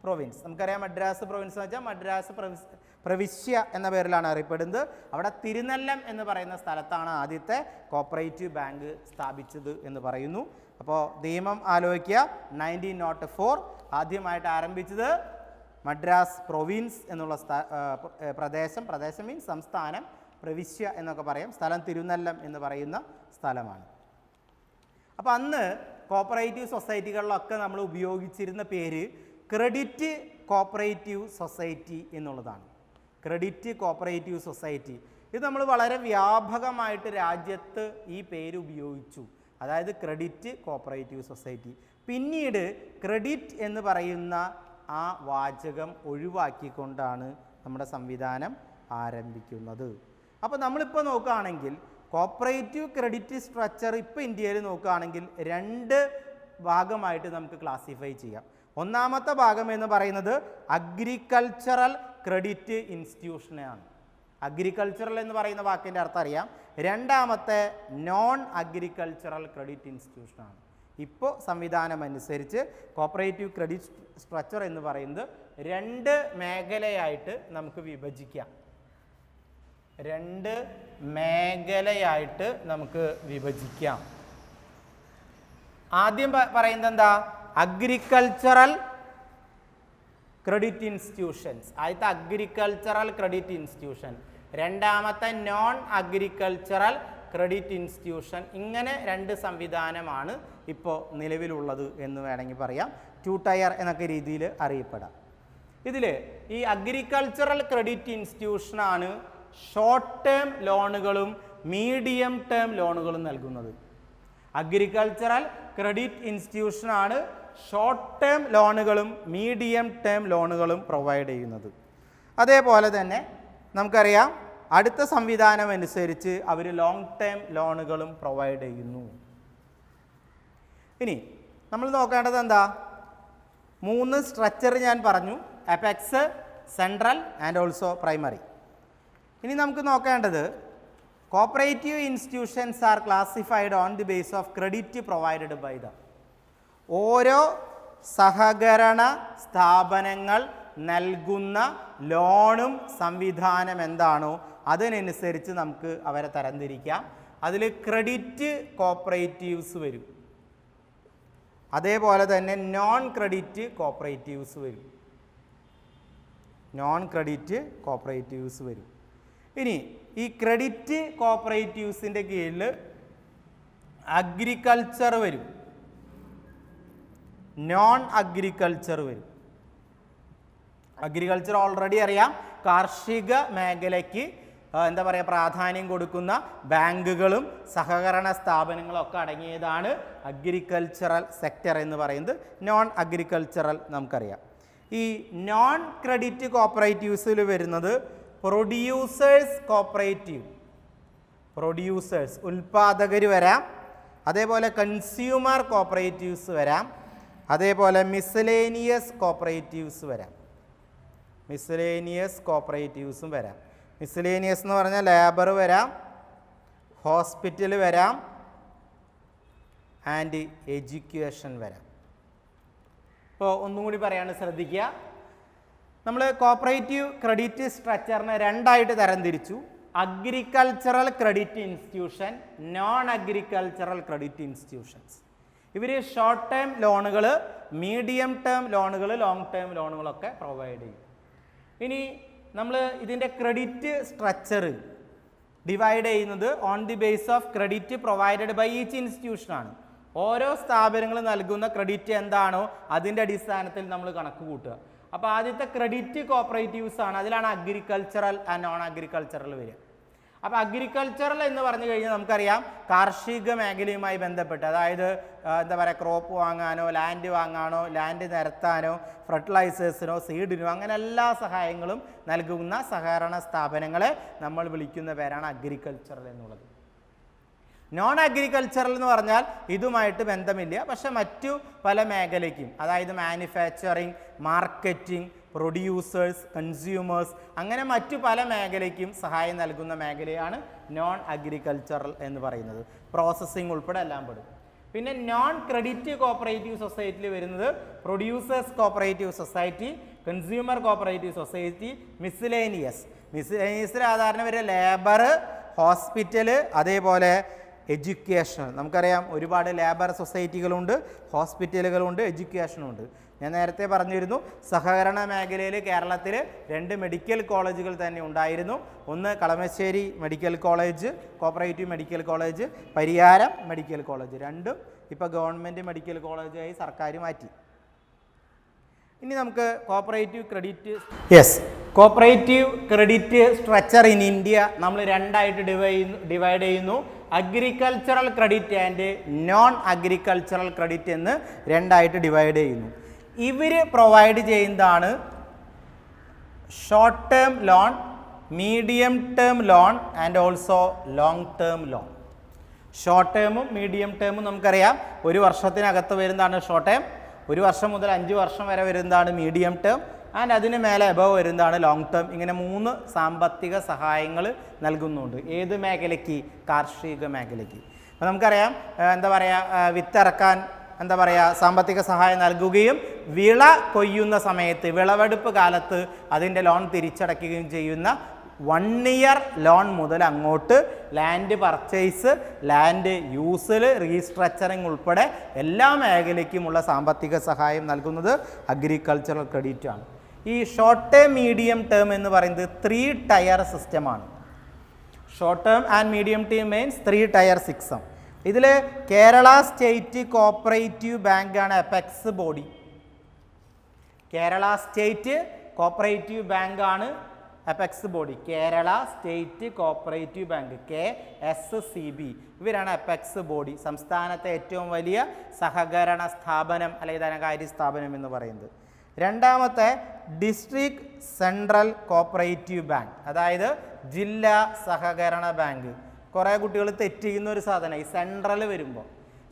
Speaker 1: പ്രൊവിൻസ്, നമുക്കറിയാം മദ്രാസ് പ്രൊവിൻസ് എന്ന് വെച്ചാൽ മദ്രാസ് പ്രവിശ്യ എന്ന പേരിലാണ് അറിയപ്പെടുന്നത്. അവിടെ തിരുനെല്ലം എന്ന് പറയുന്ന സ്ഥലത്താണ് ആദ്യത്തെ കോപ്പറേറ്റീവ് ബാങ്ക് സ്ഥാപിച്ചത് എന്ന് പറയുന്നു. അപ്പോൾ നിയമം ആലോചിക്കുക. 1904 ആദ്യമായിട്ട് ആരംഭിച്ചത് മദ്രാസ് പ്രൊവിൻസ് എന്നുള്ള പ്രദേശം മീൻസ് സംസ്ഥാനം, പ്രവിശ്യ എന്നൊക്കെ പറയും. സ്ഥലം തിരുനെല്ലം എന്ന് പറയുന്ന സ്ഥലമാണ്. അപ്പോൾ അന്ന് കോപ്പറേറ്റീവ് സൊസൈറ്റികളിലൊക്കെ നമ്മൾ ഉപയോഗിച്ചിരുന്ന പേര് ക്രെഡിറ്റ് കോപ്പറേറ്റീവ് സൊസൈറ്റി എന്നുള്ളതാണ്. ക്രെഡിറ്റ് കോപ്പറേറ്റീവ് സൊസൈറ്റി, ഇത് നമ്മൾ വളരെ വ്യാപകമായിട്ട് രാജ്യത്ത് ഈ പേര് ഉപയോഗിച്ചു. അതായത് ക്രെഡിറ്റ് കോപ്പറേറ്റീവ് സൊസൈറ്റി. പിന്നീട് ക്രെഡിറ്റ് എന്ന് പറയുന്ന ആ വാചകം ഒഴിവാക്കിക്കൊണ്ടാണ് നമ്മുടെ സംവിധാനം ആരംഭിക്കുന്നത്. അപ്പോൾ നമ്മളിപ്പോൾ നോക്കുകയാണെങ്കിൽ കോപ്പറേറ്റീവ് ക്രെഡിറ്റ് സ്ട്രക്ചർ ഇപ്പോൾ ഇന്ത്യയിൽ നോക്കുകയാണെങ്കിൽ 2 ഭാഗമായിട്ട് നമുക്ക് ക്ലാസിഫൈ ചെയ്യാം. ഒന്നാമത്തെ ഭാഗം എന്ന് പറയുന്നത് അഗ്രികൾച്ചറൽ ക്രെഡിറ്റ് ഇൻസ്റ്റിറ്റ്യൂഷനാണ്. അഗ്രികൾച്ചറൽ എന്ന് പറയുന്ന വാക്കിൻ്റെ അർത്ഥം അറിയാം. രണ്ടാമത്തെ നോൺ അഗ്രികൾച്ചറൽ ക്രെഡിറ്റ് ഇൻസ്റ്റിറ്റ്യൂഷനാണ്. ഇപ്പോൾ സംവിധാനം അനുസരിച്ച് കോപ്പറേറ്റീവ് ക്രെഡിറ്റ് സ്ട്രക്ചർ എന്ന് പറയുന്നത് 2 മേഖലയായിട്ട് നമുക്ക് വിഭജിക്കാം. 2 മേഖലയായിട്ട് നമുക്ക് വിഭജിക്കാം. ആദ്യം പറയുന്നത് എന്താ? Agricultural credit institutions. ആദ്യത്തെ അഗ്രികൾച്ചറൽ ക്രെഡിറ്റ് ഇൻസ്റ്റിറ്റ്യൂഷൻ, രണ്ടാമത്തെ നോൺ അഗ്രികൾച്ചറൽ ക്രെഡിറ്റ് ഇൻസ്റ്റിറ്റ്യൂഷൻ. ഇങ്ങനെ 2 സംവിധാനമാണ് ഇപ്പോൾ നിലവിലുള്ളത് എന്ന് വേണമെങ്കിൽ പറയാം. 2 ടയർ എന്നൊക്കെ രീതിയിൽ അറിയപ്പെടാം. ഇതിൽ ഈ അഗ്രികൾച്ചറൽ ക്രെഡിറ്റ് ഇൻസ്റ്റിറ്റ്യൂഷനാണ് ഷോർട്ട് ടേം ലോണുകളും മീഡിയം ടേം ലോണുകളും നൽകുന്നത്. അഗ്രികൾച്ചറൽ ക്രെഡിറ്റ് ഇൻസ്റ്റിറ്റ്യൂഷനാണ് ഷോർട്ട് ടേം ലോണുകളും മീഡിയം ടേം ലോണുകളും പ്രൊവൈഡ് ചെയ്യുന്നത്. അതേപോലെ തന്നെ നമുക്കറിയാം അടുത്ത സംവിധാനം അനുസരിച്ച് അവർ ലോങ് ടേം ലോണുകളും പ്രൊവൈഡ് ചെയ്യുന്നു. ഇനി നമ്മൾ നോക്കേണ്ടത് എന്താ? 3 സ്ട്രക്ചർ ഞാൻ പറഞ്ഞു, apex, central and also primary. ഇനി നമുക്ക് നോക്കേണ്ടത് cooperative institutions are classified on the base of credit provided by them. ഓരോ സഹകരണ സ്ഥാപനങ്ങൾ നൽകുന്ന ലോണും സംവിധാനം എന്താണോ അതിനനുസരിച്ച് നമുക്ക് അവരെ തരംതിരിക്കാം. അതിൽ ക്രെഡിറ്റ് കോപ്പറേറ്റീവ്സ് വരും, അതേപോലെ തന്നെ നോൺ ക്രെഡിറ്റ് കോപ്പറേറ്റീവ്സ് വരും. നോൺ ക്രെഡിറ്റ് കോപ്പറേറ്റീവ്സ് വരും. ഇനി ഈ ക്രെഡിറ്റ് കോപ്പറേറ്റീവ്സിൻ്റെ കീഴിൽ അഗ്രികൾച്ചർ വരും, നോൺ അഗ്രികൾച്ചർ വരും. അഗ്രികൾച്ചർ ഓൾറെഡി അറിയാം, കാർഷിക മേഖലയ്ക്ക് എന്താ പറയുക പ്രാധാന്യം കൊടുക്കുന്ന ബാങ്കുകളും സഹകരണ സ്ഥാപനങ്ങളും ഒക്കെ അടങ്ങിയതാണ് അഗ്രികൾച്ചറൽ സെക്ടർ എന്ന് പറയുന്നത്. നോൺ അഗ്രികൾച്ചറൽ നമുക്കറിയാം. ഈ നോൺ ക്രെഡിറ്റ് കോപ്പറേറ്റീവ്സിൽ വരുന്നത് പ്രൊഡ്യൂസേഴ്സ് കോപ്പറേറ്റീവ്, പ്രൊഡ്യൂസേഴ്സ് ഉൽപ്പാദകർ വരാം, അതേപോലെ കൺസ്യൂമർ കോപ്പറേറ്റീവ്സ് വരാം, അതേപോലെ മിസ്സലേനിയസ് കോപ്പറേറ്റീവ്സ് വരാം. മിസ്സലേനിയസ് കോപ്പറേറ്റീവ്സും വരാം. മിസ്സലേനിയസ് എന്ന് പറഞ്ഞാൽ ലേബർ വരാം, ഹോസ്പിറ്റൽ വരാം, ആൻഡ് എഡ്യൂക്കേഷൻ വരാം. ഇപ്പോൾ ഒന്നും കൂടി പറയാണ്, ശ്രദ്ധിക്കുക. നമ്മൾ കോപ്പറേറ്റീവ് ക്രെഡിറ്റ് സ്ട്രക്ചറിനെ 2ആയിട്ട് തരംതിരിച്ചു. Agricultural credit institution, non agricultural credit institutions. ഇവർ ഷോർട്ട് ടേം ലോണുകൾ, മീഡിയം ടേം ലോണുകൾ, ലോങ് ടേം ലോണുകളൊക്കെ പ്രൊവൈഡ് ചെയ്യും. ഇനി നമ്മൾ ഇതിൻ്റെ ക്രെഡിറ്റ് സ്ട്രക്ചർ ഡിവൈഡ് ചെയ്യുന്നത് on the base of credit provided by each ഇൻസ്റ്റിറ്റ്യൂഷനാണ്. ഓരോ സ്ഥാപനങ്ങൾ നൽകുന്ന ക്രെഡിറ്റ് എന്താണോ അതിൻ്റെ അടിസ്ഥാനത്തിൽ നമ്മൾ കണക്ക് കൂട്ടുക. അപ്പോൾ ആദ്യത്തെ ക്രെഡിറ്റ് കോപ്പറേറ്റീവ്സ് ആണ്. അതിലാണ് അഗ്രികൾച്ചറൽ ആൻഡ് നോൺ അഗ്രികൾച്ചറൽ വരിക. അപ്പോൾ അഗ്രികൾച്ചറൽ എന്ന് പറഞ്ഞു കഴിഞ്ഞാൽ നമുക്കറിയാം കാർഷിക മേഖലയുമായി ബന്ധപ്പെട്ട്, അതായത് എന്താ പറയുക, ക്രോപ്പ് വാങ്ങാനോ ലാൻഡ് വാങ്ങാനോ ലാൻഡ് നിരത്താനോ ഫെർട്ടിലൈസേഴ്സിനോ സീഡിനോ അങ്ങനെ എല്ലാ സഹായങ്ങളും നൽകുന്ന സഹകരണ സ്ഥാപനങ്ങളെ നമ്മൾ വിളിക്കുന്ന പേരാണ് അഗ്രികൾച്ചറൽ എന്നുള്ളത്. നോൺ അഗ്രികൾച്ചറൽ എന്ന് പറഞ്ഞാൽ ഇതുമായിട്ട് ബന്ധമില്ല, പക്ഷെ മറ്റു പല മേഖലയ്ക്കും, അതായത് മാനുഫാക്ചറിങ്, മാർക്കറ്റിംഗ്, പ്രൊഡ്യൂസേഴ്സ്, കൺസ്യൂമേഴ്സ്, അങ്ങനെ മറ്റു പല മേഖലയ്ക്കും സഹായം നൽകുന്ന മേഖലയാണ് നോൺ അഗ്രികൾച്ചറൽ എന്ന് പറയുന്നത്. പ്രോസസ്സിംഗ് ഉൾപ്പെടെ എല്ലാം പെടും. പിന്നെ നോൺ ക്രെഡിറ്റ് കോപ്പറേറ്റീവ് സൊസൈറ്റിയിൽ വരുന്നത് producers cooperative society, consumer cooperative society, മിസ്ലേനിയസിൽ സാധാരണ വരെ ലേബർ, ഹോസ്പിറ്റൽ, അതേപോലെ എഡ്യൂക്കേഷൻ. നമുക്കറിയാം ഒരുപാട് ലേബർ സൊസൈറ്റികളുണ്ട്, ഹോസ്പിറ്റലുകളുണ്ട്, എഡ്യൂക്കേഷനുണ്ട്. ഞാൻ നേരത്തെ പറഞ്ഞിരുന്നു സഹകരണ മേഖലയിൽ കേരളത്തിൽ 2 മെഡിക്കൽ കോളേജുകൾ തന്നെ ഉണ്ടായിരുന്നു. ഒന്ന് Kalamassery medical college, cooperative medical college, Pariyaram medical college. രണ്ടും ഇപ്പോൾ ഗവൺമെൻറ് മെഡിക്കൽ കോളേജായി സർക്കാർ മാറ്റി. ഇനി നമുക്ക് cooperative credit structure in India നമ്മൾ 2ആയിട്ട് ഡിവൈഡ് ചെയ്യുന്നു. Agricultural credit and non agricultural credit എന്ന് 2ആയിട്ട് ഡിവൈഡ് ചെയ്യുന്നു. ഇവർ പ്രൊവൈഡ് ചെയ്യുന്നതാണ് short term loan, medium term loan and also long term loan. Short ടേമും മീഡിയം ടേമും നമുക്കറിയാം 1 വർഷത്തിനകത്ത് വരുന്നതാണ് ഷോർട്ട് ടേം, 1 വർഷം മുതൽ 5 വർഷം വരെ വരുന്നതാണ് മീഡിയം ടേം, ആൻഡ് അതിന് മേലെ എബവ് വരുന്നതാണ് ലോങ് ടേം. ഇങ്ങനെ 3 സാമ്പത്തിക സഹായങ്ങൾ നൽകുന്നുണ്ട്. ഏത് മേഖലയ്ക്ക്? കാർഷിക മേഖലയ്ക്ക്. അപ്പോൾ നമുക്കറിയാം എന്താ പറയുക, വിത്തിറക്കാൻ എന്താ പറയുക സാമ്പത്തിക സഹായം നൽകുകയും വിള കൊയ്യുന്ന സമയത്ത് വിളവെടുപ്പ് കാലത്ത് അതിൻ്റെ ലോൺ തിരിച്ചടയ്ക്കുകയും ചെയ്യുന്ന 1 ഇയർ ലോൺ മുതൽ അങ്ങോട്ട് ലാൻഡ് പർച്ചേസ്, ലാൻഡ് യൂസിൽ, റീസ്ട്രക്ചറിങ് ഉൾപ്പെടെ എല്ലാ മേഖലയ്ക്കുമുള്ള സാമ്പത്തിക സഹായം നൽകുന്നത് അഗ്രികൾച്ചറൽ ക്രെഡിറ്റ് ആണ്. ഈ ഷോർട്ട് ടേം, മീഡിയം ടേം എന്ന് പറയുന്നത് 3 ടയർ സിസ്റ്റമാണ്. Short term and medium term means 3 tier system. ഇതിൽ കേരള സ്റ്റേറ്റ് കോപ്പറേറ്റീവ് ബാങ്കാണ് apex body. Kerala state cooperative ബാങ്കാണ് apex body. Kerala state cooperative bank, KSCB, ഇവരാണ് അപെക്സ് ബോഡി. സംസ്ഥാനത്തെ ഏറ്റവും വലിയ സഹകരണ സ്ഥാപനം അല്ലെങ്കിൽ ധനകാര്യ സ്ഥാപനം എന്ന് പറയുന്നത്. രണ്ടാമത്തെ ഡിസ്ട്രിക്ട് സെൻട്രൽ കോപ്പറേറ്റീവ് ബാങ്ക്, അതായത് ജില്ലാ സഹകരണ ബാങ്ക്. കുറേ കുട്ടികൾ തെറ്റ് ചെയ്യുന്ന ഒരു സാധനം ഈ സെൻട്രൽ വരുമ്പോൾ.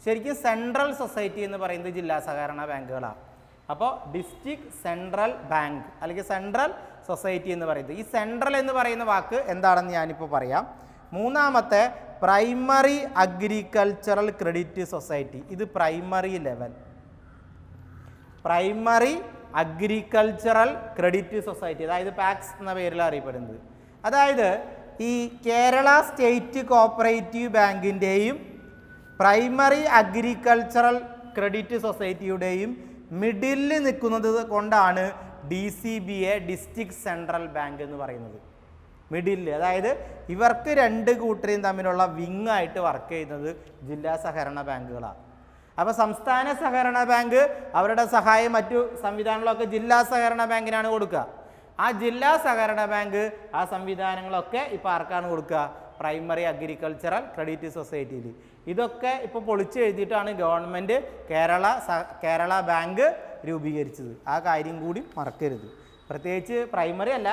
Speaker 1: ശരിക്കും സെൻട്രൽ സൊസൈറ്റി എന്ന് പറയുന്നത് ജില്ലാ സഹകരണ ബാങ്കുകളാണ്. അപ്പോൾ ഡിസ്ട്രിക്ട് സെൻട്രൽ ബാങ്ക് അല്ലെങ്കിൽ സെൻട്രൽ സൊസൈറ്റി എന്ന് പറയുന്നത്. ഈ സെൻട്രൽ എന്ന് പറയുന്ന വാക്ക് എന്താണെന്ന് ഞാനിപ്പോൾ പറയാം. മൂന്നാമത്തെ പ്രൈമറി അഗ്രികൾച്ചറൽ ക്രെഡിറ്റ് സൊസൈറ്റി. ഇത് primary level. Primary agricultural credit society, അതായത് പാക്സ് എന്ന പേരിൽ അറിയപ്പെടുന്നത്. അതായത് ഈ കേരള സ്റ്റേറ്റ് കോപ്പറേറ്റീവ് ബാങ്കിൻ്റെയും പ്രൈമറി അഗ്രികൾച്ചറൽ ക്രെഡിറ്റ് സൊസൈറ്റിയുടെയും മിഡിലിൽ നിൽക്കുന്നത് കൊണ്ടാണ് DCBA, ഡിസ്ട്രിക്ട് സെൻട്രൽ ബാങ്ക് എന്ന് പറയുന്നത്. മിഡിലിൽ, അതായത് ഇവർക്ക് 2 കൂട്ടരെയും തമ്മിലുള്ള വിങ് ആയിട്ട് വർക്ക് ചെയ്യുന്നത് ജില്ലാ സഹകരണ ബാങ്കുകളാണ്. അപ്പോൾ സംസ്ഥാന സഹകരണ ബാങ്ക് അവരുടെ സഹായം മറ്റു സംവിധാനങ്ങളൊക്കെ ജില്ലാ സഹകരണ ബാങ്കിനാണ് കൊടുക്കുക. ആ ജില്ലാ സഹകരണ ബാങ്ക് ആ സംവിധാനങ്ങളൊക്കെ ഇപ്പോൾ ആർക്കാണ് കൊടുക്കുക? പ്രൈമറി അഗ്രികൾച്ചറൽ ക്രെഡിറ്റ് സൊസൈറ്റിയിൽ. ഇതൊക്കെ ഇപ്പോൾ പൊളിച്ച് എഴുതിയിട്ടാണ് ഗവൺമെൻറ് കേരള ബാങ്ക് രൂപീകരിച്ചത്. ആ കാര്യം കൂടി മറക്കരുത്. പ്രത്യേകിച്ച് പ്രൈമറി അല്ല,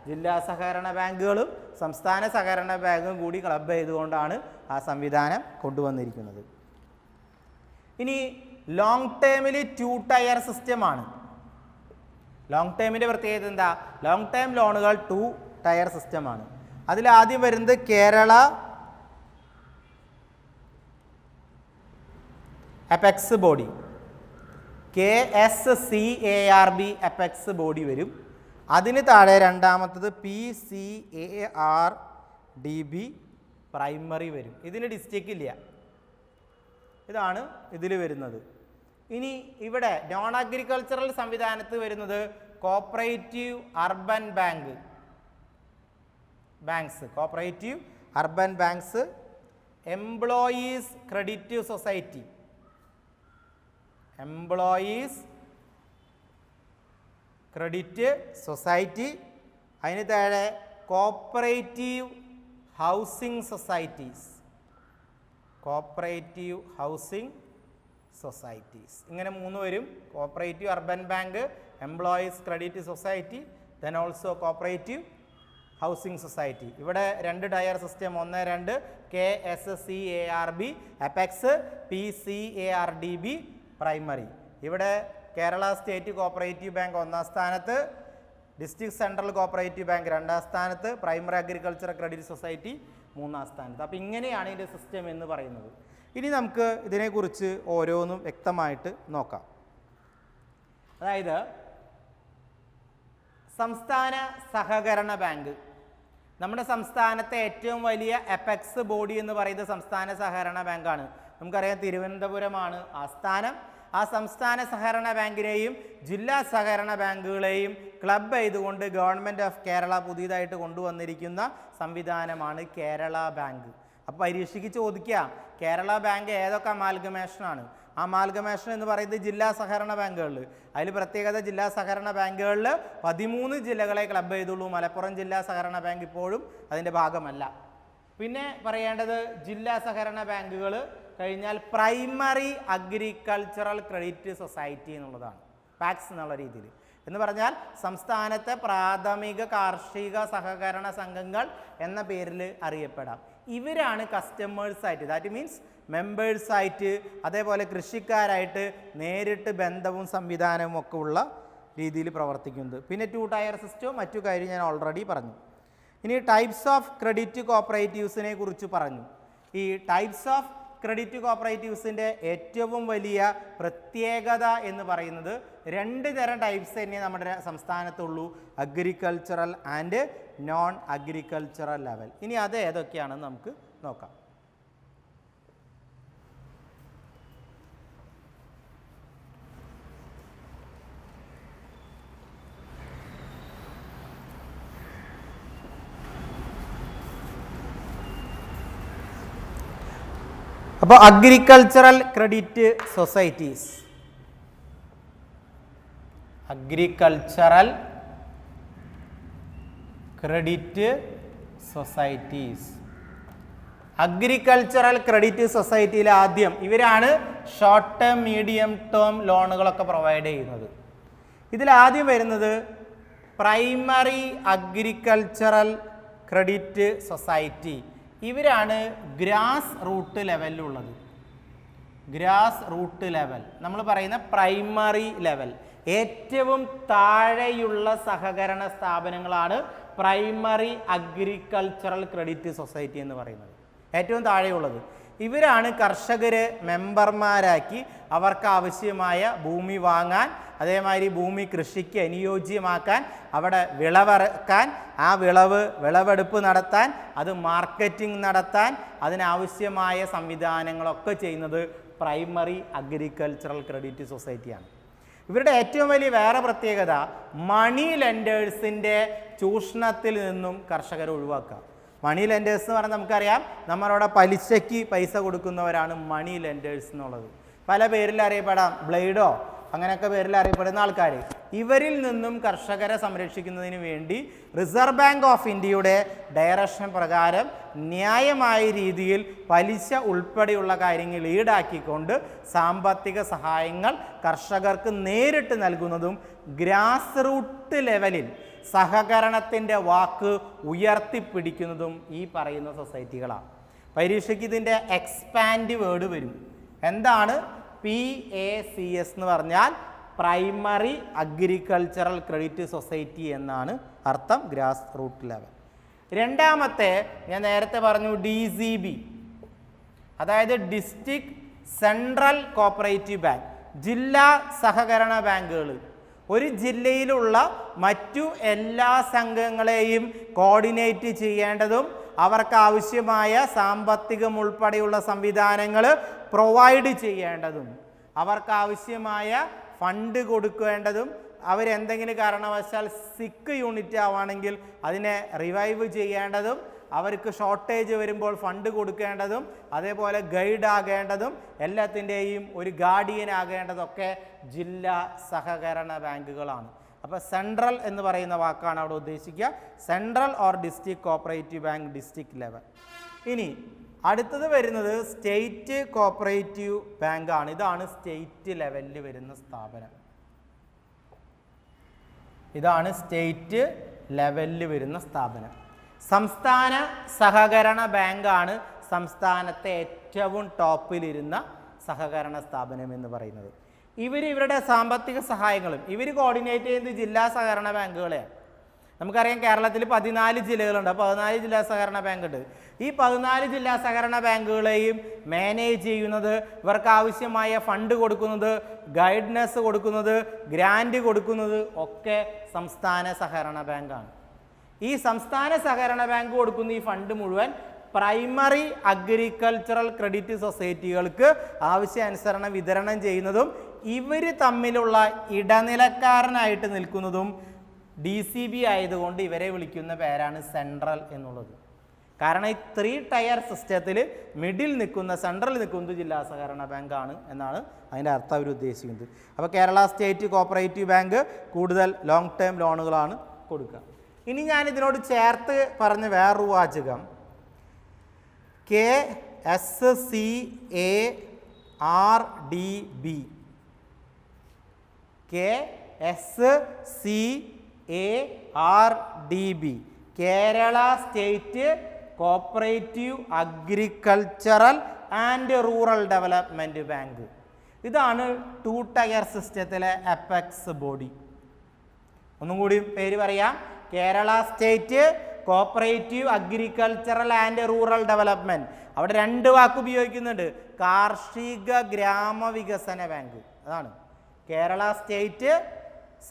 Speaker 1: ജില്ലാ സഹകരണ ബാങ്കുകളും സംസ്ഥാന സഹകരണ ബാങ്കും കൂടി ക്ലബ് ചെയ്തുകൊണ്ടാണ് ആ സംവിധാനം കൊണ്ടുവന്നിരിക്കുന്നത്. ഇനി ലോങ് ടേമിൽ 2 ടയർ സിസ്റ്റമാണ്. ലോങ് ടേമിൻ്റെ പ്രത്യേകത എന്താ? ലോങ് ടേം ലോണുകൾ 2 ടയർ സിസ്റ്റമാണ്. അതിലാദ്യം വരുന്നത് Kerala apex body, KSCARB apex body വരും. അതിന് താഴെ രണ്ടാമത്തത് PCARDB പ്രൈമറി വരും. ഇതിന് ഡിസ്ട്രിക്റ്റ് ഇല്ല. ഇതാണ് ഇതിൽ വരുന്നത്. ഇനി ഇവിടെ നോൺ അഗ്രികൾച്ചറൽ സംവിധാനത്ത് വരുന്നത് cooperative urban bank, banks, cooperative urban banks, employees credit society, employees credit society, അതിന് താഴെ cooperative housing societies, cooperative housing societies. ഇങ്ങനെ 3 വരും. Cooperative urban bank, employees credit society, then also cooperative housing society. ഇവിടെ 2 tyre system, 1, 2, KSCARB, apex, PCARDB primary. ഇവിടെ Kerala state cooperative bank 1ാം സ്ഥാനത്ത്, district central cooperative bank 2ാം സ്ഥാനത്ത്, primary agriculture credit society 3ാം സ്ഥാനത്ത്. അപ്പോൾ ഇങ്ങനെയാണ് ഇതിൻ്റെ സിസ്റ്റം എന്ന് പറയുന്നത്. ഇനി നമുക്ക് ഇതിനെക്കുറിച്ച് ഓരോന്നും വ്യക്തമായിട്ട് നോക്കാം. അതായത് സംസ്ഥാന സഹകരണ ബാങ്ക്, നമ്മുടെ സംസ്ഥാനത്തെ ഏറ്റവും വലിയ അപെക്സ് ബോഡി എന്ന് പറയുന്നത് സംസ്ഥാന സഹകരണ ബാങ്കാണ്. നമുക്കറിയാം തിരുവനന്തപുരമാണ് ആസ്ഥാനം. ആ സംസ്ഥാന സഹകരണ ബാങ്കിനെയും ജില്ലാ സഹകരണ ബാങ്കുകളെയും ക്ലബ് ചെയ്തുകൊണ്ട് ഗവൺമെൻറ് ഓഫ് കേരള പുതിയതായിട്ട് കൊണ്ടുവന്നിരിക്കുന്ന സംവിധാനമാണ് കേരള ബാങ്ക്. അപ്പോൾ പരീക്ഷയ്ക്ക് ചോദിക്കുക, കേരള ബാങ്ക് ഏതൊക്കെ അമാൽഗമേഷനാണ്? അമാൽഗമേഷൻ എന്ന് പറയുന്നത് ജില്ലാ സഹകരണ ബാങ്കുകളിൽ, അതിൽ പ്രത്യേകത ജില്ലാ സഹകരണ ബാങ്കുകളിൽ 13 ജില്ലകളെ ക്ലബ് ചെയ്തുള്ളൂ. മലപ്പുറം ജില്ലാ സഹകരണ ബാങ്ക് ഇപ്പോഴും അതിൻ്റെ ഭാഗമല്ല. പിന്നെ പറയേണ്ടത് ജില്ലാ സഹകരണ ബാങ്കുകൾ കഴിഞ്ഞാൽ പ്രൈമറി അഗ്രികൾച്ചറൽ ക്രെഡിറ്റ് സൊസൈറ്റി എന്നുള്ളതാണ്, പാക്സ് എന്നുള്ള രീതിയിൽ. എന്ന് പറഞ്ഞാൽ സംസ്ഥാനത്തെ പ്രാഥമിക കാർഷിക സഹകരണ സംഘങ്ങൾ എന്ന പേരിൽ അറിയപ്പെടാം. ഇവരാണ് കസ്റ്റമേഴ്സായിട്ട്, ദാറ്റ് മീൻസ് മെമ്പേഴ്സായിട്ട്, അതേപോലെ കൃഷിക്കാരായിട്ട് നേരിട്ട് ബന്ധവും സംവിധാനവും ഒക്കെ ഉള്ള രീതിയിൽ പ്രവർത്തിക്കുന്നത്. പിന്നെ 2 ടയർ സിസ്റ്റവും മറ്റു കാര്യം ഞാൻ ഓൾറെഡി പറഞ്ഞു. ഇനി ടൈപ്സ് ഓഫ് ക്രെഡിറ്റ് കോപ്പറേറ്റീവ്സിനെ കുറിച്ച് പറഞ്ഞു. ഈ ടൈപ്സ് ഓഫ് ക്രെഡിറ്റ് കോപ്പറേറ്റീവ്സിൻ്റെ ഏറ്റവും വലിയ പ്രത്യേകത എന്ന് പറയുന്നത് 2 തരം ടൈപ്സ് തന്നെ നമ്മുടെ സംസ്ഥാനത്തുള്ളൂ, agricultural and non agricultural level. ഇനി അത് ഏതൊക്കെയാണെന്ന് നമുക്ക് നോക്കാം. അപ്പോൾ agricultural credit societies, agricultural credit societies. Agricultural credit സൊസൈറ്റിയിൽ ആദ്യം ഇവരാണ് ഷോർട്ട് ടേം മീഡിയം ടേം ലോണുകളൊക്കെ പ്രൊവൈഡ് ചെയ്യുന്നത്. ഇതിലാദ്യം വരുന്നത് പ്രൈമറി അഗ്രികൾച്ചറൽ ക്രെഡിറ്റ് സൊസൈറ്റി. ഇവരാണ് ഗ്രാസ് റൂട്ട് ലെവലിലുള്ളത്. ഗ്രാസ് റൂട്ട് ലെവൽ നമ്മൾ പറയുന്ന പ്രൈമറി ലെവൽ, ഏറ്റവും താഴെയുള്ള സഹകരണ സ്ഥാപനങ്ങളാണ് പ്രൈമറി അഗ്രികൾച്ചറൽ ക്രെഡിറ്റ് സൊസൈറ്റി എന്ന് പറയുന്നത്. ഏറ്റവും താഴെയുള്ളത് ഇവരാണ് കർഷകരെ മെമ്പർമാരാക്കി അവർക്ക് ആവശ്യമായ ഭൂമി വാങ്ങാൻ, അതേമാതിരി ഭൂമി കൃഷിക്ക് അനുയോജ്യമാക്കാൻ, അവിടെ വിളവിറക്കാൻ, ആ വിളവെടുപ്പ് നടത്താൻ, അത് മാർക്കറ്റിംഗ് നടത്താൻ, അതിനാവശ്യമായ സംവിധാനങ്ങളൊക്കെ ചെയ്യുന്നത് പ്രൈമറി അഗ്രികൾച്ചറൽ ക്രെഡിറ്റ് സൊസൈറ്റിയാണ്. ഇവരുടെ ഏറ്റവും വലിയ വേറെ പ്രത്യേകത മണി ലെൻഡേഴ്സിൻ്റെ ചൂഷണത്തിൽ നിന്നും കർഷകരെ ഒഴിവാക്കുക. മണി ലെൻഡേഴ്സ് എന്ന് പറഞ്ഞാൽ നമുക്കറിയാം, നമ്മളവിടെ പലിശയ്ക്ക് പൈസ കൊടുക്കുന്നവരാണ് മണി ലെൻഡേഴ്സ് എന്നുള്ളത്. പല പേരിൽ അറിയപ്പെടാം, ബ്ലേഡോ അങ്ങനെയൊക്കെ പേരിൽ അറിയപ്പെടുന്ന ആൾക്കാർ. ഇവരിൽ നിന്നും കർഷകരെ സംരക്ഷിക്കുന്നതിന് വേണ്ടി റിസർവ് ബാങ്ക് ഓഫ് ഇന്ത്യയുടെ ഡയറക്ഷൻ പ്രകാരം ന്യായമായ രീതിയിൽ പലിശ ഉൾപ്പെടെയുള്ള കാര്യങ്ങൾ ഈടാക്കിക്കൊണ്ട് സാമ്പത്തിക സഹായങ്ങൾ കർഷകർക്ക് നേരിട്ട് നൽകുന്നതും ഗ്രാസ് റൂട്ട് ലെവലിൽ സഹകരണത്തിൻ്റെ വാക്ക് ഉയർത്തിപ്പിടിക്കുന്നതും ഈ പറയുന്ന സൊസൈറ്റികളാണ്. പരീക്ഷയ്ക്ക് ഇതിൻ്റെ എക്സ്പാൻഡ് വേർഡ് വരും. എന്താണ് PACS എന്ന് പറഞ്ഞാൽ പ്രൈമറി അഗ്രികൾച്ചറൽ ക്രെഡിറ്റ് സൊസൈറ്റി എന്നാണ് അർത്ഥം, ഗ്രാസ് റൂട്ട് ലെവൽ. രണ്ടാമത്തെ ഞാൻ നേരത്തെ പറഞ്ഞു DCB, അതായത് ഡിസ്ട്രിക്ട് സെൻട്രൽ കോപ്പറേറ്റീവ് ബാങ്ക്, ജില്ലാ സഹകരണ ബാങ്കുകൾ. ഒരു ജില്ലയിലുള്ള മറ്റു എല്ലാ സംഘങ്ങളെയും കോർഡിനേറ്റ് ചെയ്യേണ്ടതും അവർക്ക് ആവശ്യമായ സാമ്പത്തികം ഉൾപ്പെടെയുള്ള സംവിധാനങ്ങൾ പ്രൊവൈഡ് ചെയ്യേണ്ടതും അവർക്ക് ആവശ്യമായ ഫണ്ട് കൊടുക്കേണ്ടതും അവരെന്തെങ്കിലും കാരണവശാൽ സിക്ക് യൂണിറ്റ് ആവുകയാണെങ്കിൽ അതിനെ റിവൈവ് ചെയ്യേണ്ടതും അവർക്ക് ഷോർട്ടേജ് വരുമ്പോൾ ഫണ്ട് കൊടുക്കേണ്ടതും അതേപോലെ ഗൈഡ് ആകേണ്ടതും എല്ലാത്തിൻ്റെയും ഒരു ഗാർഡിയൻ ആകേണ്ടതൊക്കെ ജില്ലാ സഹകരണ ബാങ്കുകളാണ്. അപ്പോൾ സെൻട്രൽ എന്ന് പറയുന്ന വാക്കാണ് അവിടെ ഉദ്ദേശിക്കുക. Central or district cooperative bank district level. ഇനി അടുത്തത് വരുന്നത് സ്റ്റേറ്റ് കോപ്പറേറ്റീവ് ബാങ്കാണ്. ഇതാണ് സ്റ്റേറ്റ് ലെവലിൽ വരുന്ന സ്ഥാപനം. ഇതാണ് സ്റ്റേറ്റ് ലെവലിൽ വരുന്ന സ്ഥാപനം. സംസ്ഥാന സഹകരണ ബാങ്കാണ് സംസ്ഥാനത്തെ ഏറ്റവും ടോപ്പിലിരുന്ന സഹകരണ സ്ഥാപനം എന്ന് പറയുന്നത്. ഇവരുടെ സാമ്പത്തിക സഹായങ്ങളും ഇവർ കോർഡിനേറ്റ് ചെയ്യുന്നത് ജില്ലാ സഹകരണ ബാങ്കുകളെയാണ്. നമുക്കറിയാം കേരളത്തിൽ 14 ജില്ലകളുണ്ട്. 14 ജില്ലാ സഹകരണ ബാങ്ക് ഉണ്ട്. ഈ 14 ജില്ലാ സഹകരണ ബാങ്കുകളെയും മാനേജ് ചെയ്യുന്നത്, ഇവർക്ക് ആവശ്യമായ ഫണ്ട് കൊടുക്കുന്നത്, ഗൈഡൻസ് കൊടുക്കുന്നത്, ഗ്രാൻഡ് കൊടുക്കുന്നത് ഒക്കെ സംസ്ഥാന സഹകരണ ബാങ്കാണ്. ഈ സംസ്ഥാന സഹകരണ ബാങ്ക് കൊടുക്കുന്ന ഈ ഫണ്ട് മുഴുവൻ പ്രൈമറി അഗ്രികൾച്ചറൽ ക്രെഡിറ്റ് സൊസൈറ്റികൾക്ക് ആവശ്യാനുസരണം വിതരണം ചെയ്യുന്നതും ഇവർ തമ്മിലുള്ള ഇടനിലക്കാരനായിട്ട് നിൽക്കുന്നതും DCB ആയതുകൊണ്ട് ഇവരെ വിളിക്കുന്ന പേരാണ് സെൻട്രൽ എന്നുള്ളത്. കാരണം ഈ 3 ടയർ സിസ്റ്റത്തിൽ മിഡിൽ നിൽക്കുന്ന സെൻട്രൽ നിൽക്കുന്നത് ജില്ലാ സഹകരണ ബാങ്കാണ് എന്നാണ് അതിൻ്റെ അർത്ഥം അവർ ഉദ്ദേശിക്കുന്നത്. അപ്പോൾ കേരള സ്റ്റേറ്റ് കോപ്പറേറ്റീവ് ബാങ്ക് കൂടുതൽ ലോങ് ടേം ലോണുകളാണ് കൊടുക്കുക. ഇനി ഞാനിതിനോട് ചേർത്ത് പറഞ്ഞ വേറൊരു വാചകം KSCARDB. KSCARDB Kerala state cooperative agricultural and rural development bank. ഇതാണ് 2 ടയർ സിസ്റ്റത്തിലെ അപെക്സ് ബോഡി. ഒന്നും കൂടി പേര് പറയാം. Kerala state cooperative agricultural and rural development. അവിടെ 2 വാക്ക് ഉപയോഗിക്കുന്നുണ്ട്. കാർഷിക ഗ്രാമവികസന ബാങ്ക്. അതാണ് കേരള സ്റ്റേറ്റ്